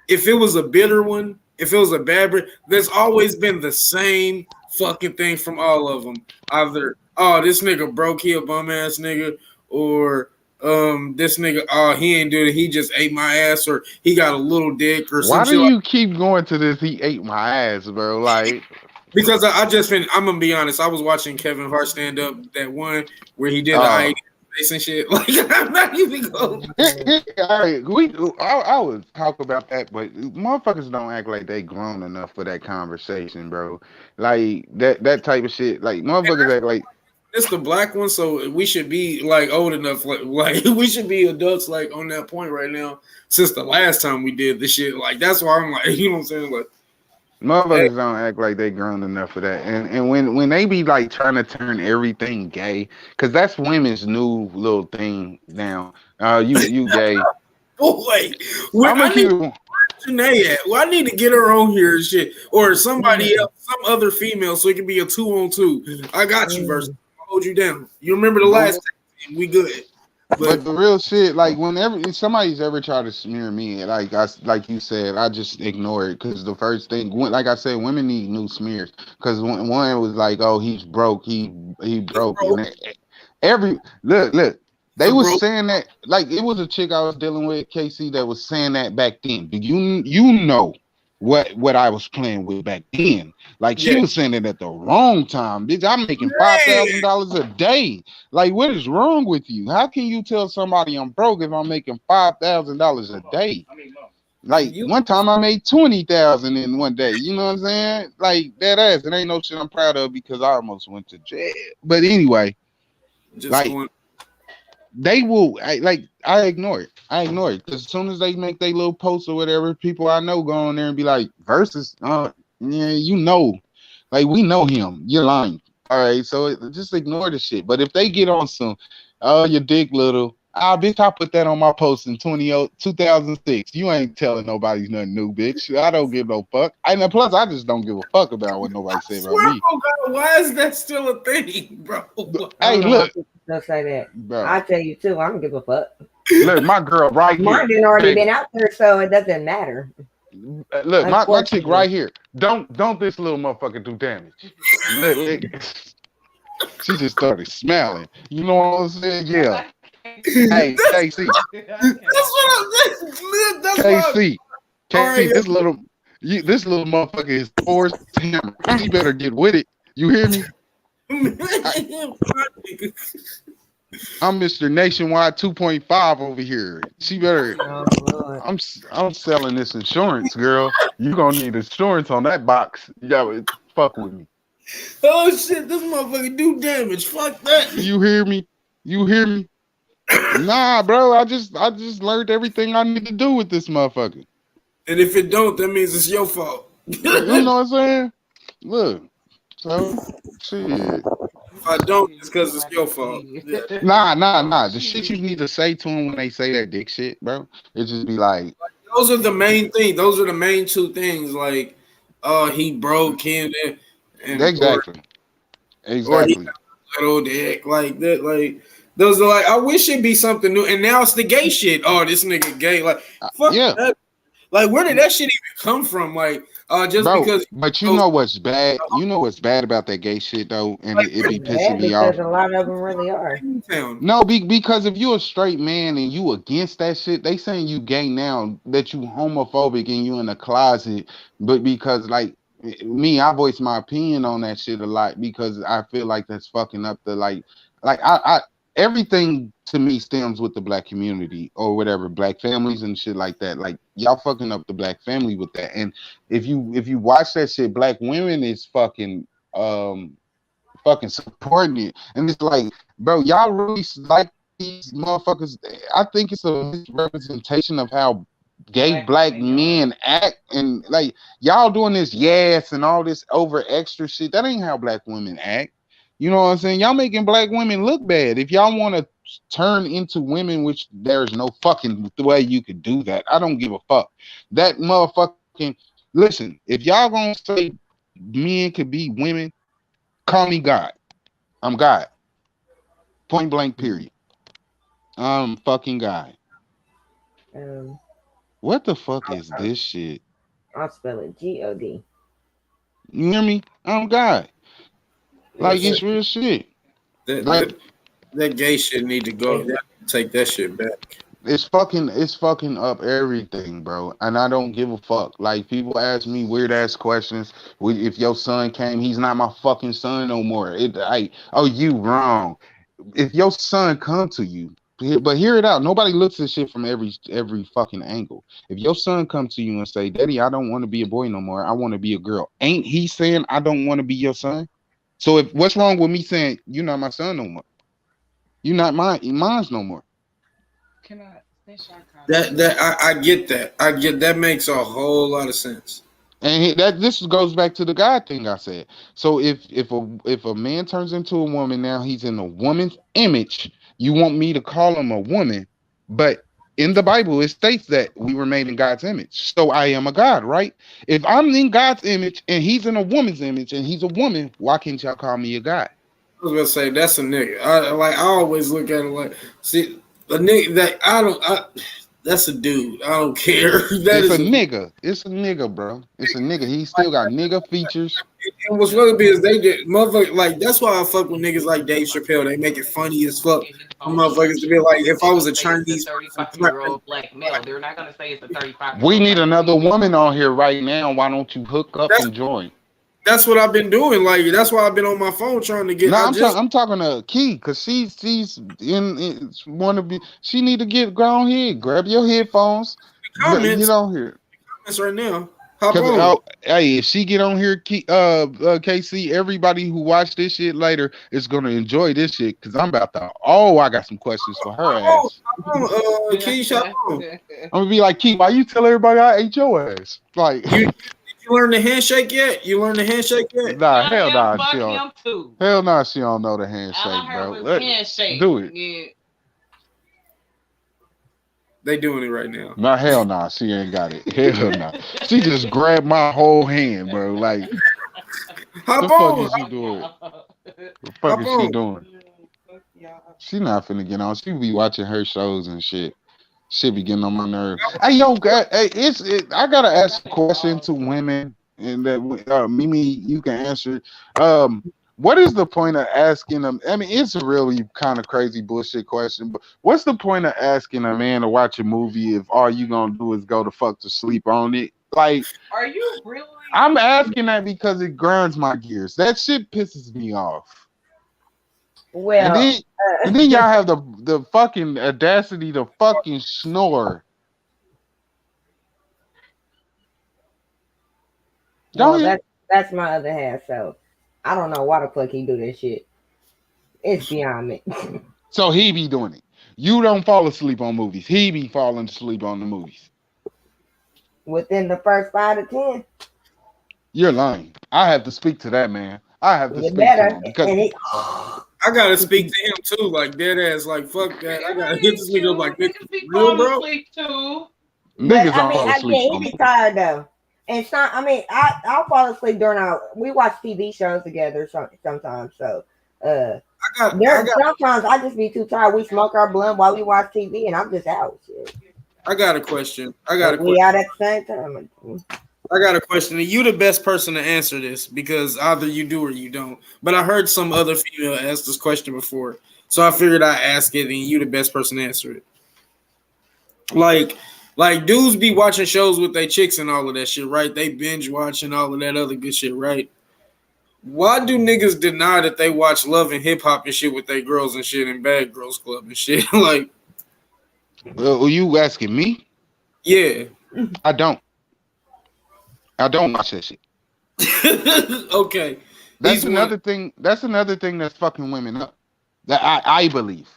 if it was a bitter one, if it was a bad break, there's always been the same fucking thing from all of them. Either this nigga broke, he a bum ass nigga, or this nigga, he ain't do it, he just ate my ass, or he got a little dick, or some why shit. do you keep going to this? He ate my ass, bro. Like, because I just been, I'm gonna be honest, I was watching Kevin Hart stand up, that one where he did the I face and shit. Like I'm not even going. All right, I would talk about that, but motherfuckers don't act like they grown enough for that conversation, bro. Like that type of shit. Like motherfuckers act like it's the black one, so we should be like old enough, like we should be adults, like on that point right now. Since the last time we did this shit, like that's why I'm like, you know what I'm saying, like. motherfuckers don't act like they grown enough for that, and when they be like trying to turn everything gay, because that's women's new little thing now. You gay. Boy, I need Janae at. Well, I need to get her on here and shit, or somebody else, some other female, so it can be a 2-on-2. I got you, versus. I'll hold you down. You remember the last time? We good. But the real shit, like whenever if somebody's ever tried to smear me, like you said, I just ignore it because the first thing, like I said, women need new smears. Because one was like, oh, he's broke, he broke, and look, they was saying that, like it was a chick I was dealing with, KC, that was saying that back then. Do you know what I was playing with back then? Like she was saying it at the wrong time. Bitch, I'm making $5,000 a day. Like, what is wrong with you? How can you tell somebody I'm broke if I'm making $5,000 a day? Like one time I made 20,000 in one day. You know what I'm saying? Like that ass. It ain't no shit I'm proud of because I almost went to jail. But anyway, they will. I ignore it. Because as soon as they make their little posts or whatever, people I know go on there and be like, versus, yeah, you know, like we know him. You're lying. All right, so just ignore the shit. But if they get on some, oh, your dick little, bitch, I put that on my post in 2006. You ain't telling nobody nothing new, bitch. I don't give no fuck. And plus, I just don't give a fuck about what nobody say about me. Oh God, why is that still a thing, bro? Hey, look. Don't say that. Bro. I tell you too. I don't give a fuck. Look, my girl right here. Mine didn't already been out there, so it doesn't matter. Look, my chick right here. Don't this little motherfucker do damage. Look, she just started smiling. You know what I'm saying? Yeah. Hey, KC. KC, this little motherfucker is forced hammer. He better get with it. You hear me? I'm Mr. Nationwide 2.5 over here. She better. Oh, Lord. I'm selling this insurance, girl. You gonna need insurance on that box. You gotta fuck with me. Oh shit, this motherfucker do damage. Fuck that. You hear me? You hear me? Nah, bro. I just learned everything I need to do with this motherfucker. And if it don't, that means it's your fault. You know what I'm saying? Look, so shit. If I don't, it's because it's your fault. Yeah. Nah. The shit you need to say to them when they say that dick shit, bro. It just be like, those are the main thing. Those are the main two things. Like, he broke him, and exactly. Or he got a little dick like that. Like, those are like, I wish it'd be something new. And now it's the gay shit. Oh, this nigga gay. Like, fuck that. Like, where did that shit even come from? Like, just bro, because. But you know what's bad? You know what's bad about that gay shit though, and like, it be pissing me off. Because a lot of them really are. No, because if you're a straight man and you against that shit, they saying you gay now, that you homophobic and you in the closet. But because like me, I voice my opinion on that shit a lot because I feel like that's fucking up the like I everything to me stems with the black community or whatever, black families and shit like that. Like y'all fucking up the black family with that. And if you watch that shit, black women is fucking supporting it. And it's like, bro, y'all really like these motherfuckers. I think it's a misrepresentation of how gay black men act, and like y'all doing this yes and all this over extra shit. That ain't how black women act. You know what I'm saying? Y'all making black women look bad. If y'all want to turn into women, which there's no fucking way you could do that. I don't give a fuck. That motherfucking listen, if y'all gonna say men could be women, call me God. I'm God. Point blank period. I'm fucking God. What the fuck is this shit? I'll spell it God. You hear me? I'm God. Like it's real shit. That gay shit need to go. Take that shit back. It's fucking up everything, bro. And I don't give a fuck. Like people ask me weird ass questions. If your son came, he's not my fucking son no more. You wrong. If your son come to you, but hear it out. Nobody looks at shit from every fucking angle. If your son come to you and say, "Daddy, I don't want to be a boy no more. I want to be a girl," ain't he saying I don't want to be your son? So if what's wrong with me saying you're not my son no more? You're not mine's no more. Can I? I get that. I get that makes a whole lot of sense. And this goes back to the God thing I said. So if a man turns into a woman now, he's in a woman's image. You want me to call him a woman, but in the Bible it states that we were made in God's image. So I am a God, right? If I'm in God's image and he's in a woman's image and he's a woman, why can't y'all call me a God? I was gonna say that's a nigga. I always look at it like, see, a nigga that that's a dude. I don't care. It's a nigga. It's a nigga, bro. It's a nigga. He still got nigga features. And what's really big is they did motherfuckers like that's why I fuck with niggas like Dave Chappelle. They make it funny as fuck. Motherfuckers to be like, if I was a Chinese 35-year-old black male, they're not gonna say it's a 35. We need another woman on here right now. Why don't you hook up and join? That's what I've been doing. Like that's why I've been on my phone trying to get. No, I'm talking to Key because she's in want to be. She need to go on here. Grab your headphones. Get on here. Comments right now. Hop on. Hey, if she get on here, KC, everybody who watch this shit later is gonna enjoy this shit because I'm about to. Oh, I got some questions for her ass. Key, hop on. I'm gonna be like, Key, why you tell everybody I ate your ass? Like. You learn the handshake yet? Nah, hell nah. Hell nah, she don't know the handshake, bro. Handshake. Do it. Yeah. They doing it right now. Nah, hell nah, she ain't got it. Hell nah. She just grabbed my whole hand, bro. Like, what the fuck is she doing? The fuck is she doing? She not finna get on. She be watching her shows and shit. Shit be getting on my nerves. Hey, yo, I gotta ask a question to women, and that Mimi, you can answer. What is the point of asking them? I mean, it's a really kind of crazy bullshit question, but what's the point of asking a man to watch a movie if all you gonna do is go to fuck to sleep on it? Like, are you really? I'm asking that because it grinds my gears. That shit pisses me off. Well, and then y'all have the fucking audacity to fucking snore. Well, that's my other half. So I don't know why the fuck he do this shit. It's beyond me. So he be doing it. You don't fall asleep on movies. He be falling asleep on the movies. Within the first 5 to 10. You're lying. I have to speak to that man. I have to You speak better. to him because I gotta speak to him too, like dead ass, like fuck that. I gotta hit this nigga up like this real, bro. Asleep too. Niggas I mean, fall asleep. he be tired though. And it's not, I mean, I'll fall asleep during we watch TV shows together sometimes. So sometimes I just be too tired. We smoke our blunt while we watch TV and I'm just out. Shit. I got a question. We out at the same time. I got a question. And you the best person to answer this because either you do or you don't. But I heard some other female ask this question before. So I figured I'd ask it and you the best person to answer it. Like dudes be watching shows with their chicks and all of that shit, right? They binge watching all of that other good shit, right? Why do niggas deny that they watch Love and Hip Hop and shit with their girls and shit and Bad Girls Club and shit? Like, well, you asking me? Yeah. I don't watch that shit. Okay. That's another thing that's fucking women up. That I believe.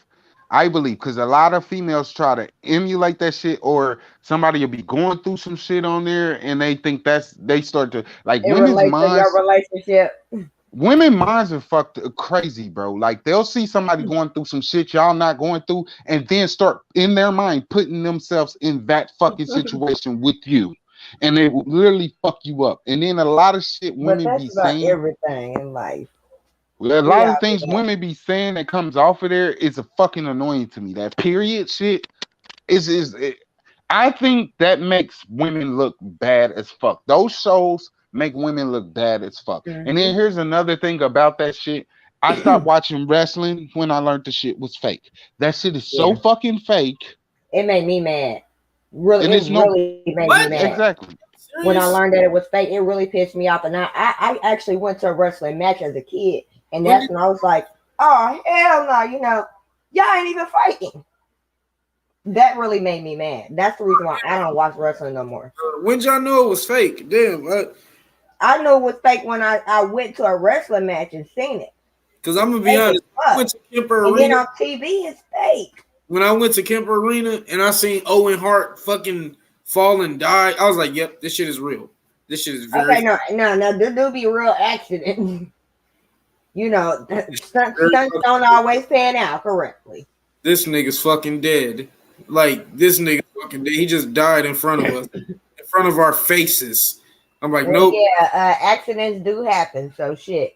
Because a lot of females try to emulate that shit, or somebody will be going through some shit on there and they think they start to like women's minds. Your relationship. Women minds are fucked crazy, bro. Like they'll see somebody going through some shit y'all not going through, and then start in their mind putting themselves in that fucking situation with you, and they will literally fuck you up. And then a lot of shit women be saying everything in life. A lot of things women be saying that comes off of there is a fucking annoying to me. That period shit I think that makes women look bad as fuck. Those shows make women look bad as fuck. Mm-hmm. And then here's another thing about that shit. I stopped watching wrestling when I learned the shit was fake. That shit is so fucking fake. It made me mad. Really, it really made me mad. Exactly. When I learned that it was fake, it really pissed me off. And I actually went to a wrestling match as a kid. And that's when I was like, oh, hell no, y'all ain't even fighting. That really made me mad. That's the reason why I don't watch wrestling no more. When y'all know it was fake? Damn. I knew it was fake when I went to a wrestling match and seen it. Because I'm going to be honest, I went to Kemper Arena. And then on TV, it's fake. When I went to Kemper Arena and I seen Owen Hart fucking fall and die, I was like, yep, this shit is real. This shit is very no, this do be a real accident. Stunts don't always pan out correctly. This nigga's fucking dead. Like, this nigga's fucking dead. He just died in front of us, in front of our faces. I'm like, nope. Yeah, accidents do happen, so shit.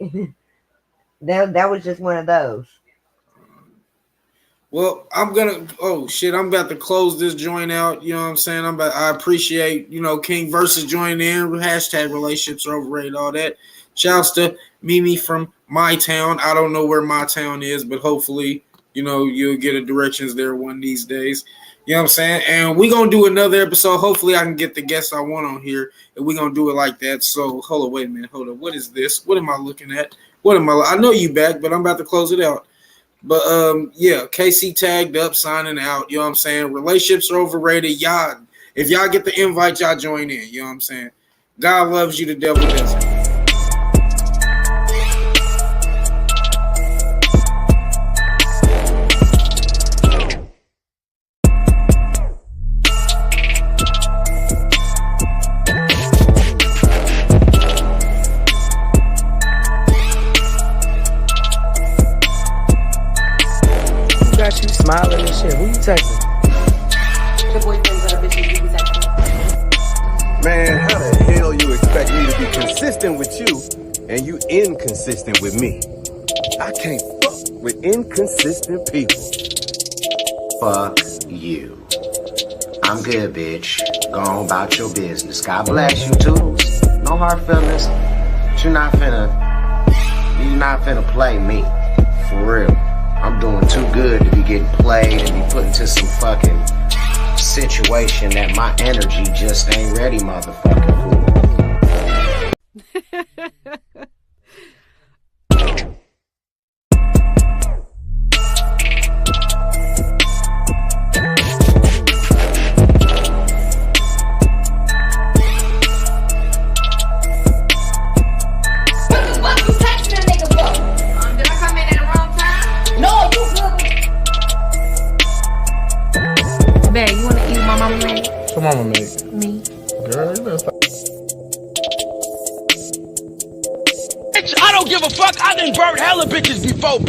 that was just one of those. Well, I'm about to close this joint out. You know what I'm saying? I appreciate, King Versus joining in. Hashtag relationships are overrated, all that. Shouts to Mimi from my town. I don't know where my town is, but hopefully, you'll get a directions there one of these days. You know what I'm saying? And we're going to do another episode. Hopefully, I can get the guests I want on here, and we're going to do it like that. So, hold on, wait a minute. Hold on. What is this? What am I looking at? I know you back, but I'm about to close it out. But, KC tagged up, signing out. You know what I'm saying? Relationships are overrated. Y'all, if y'all get the invite, y'all join in. You know what I'm saying? God loves you, the devil doesn't. Smiling and shit. Who you texting? The boyfriends of the bitches you be texting. Man, how the hell you expect me to be consistent with you and you inconsistent with me? I can't fuck with inconsistent people. Fuck you. I'm good, bitch. Go on about your business. God bless you, Toodles. No hard feelings. But you're not finna play me. For real. I'm doing too good to be getting played and be put into some fucking situation that my energy just ain't ready, motherfucker. For. 「who my mama made? What mama make? Me. Girl, you better stop. Bitch, I don't give a fuck. I done burnt hella bitches before, bitch.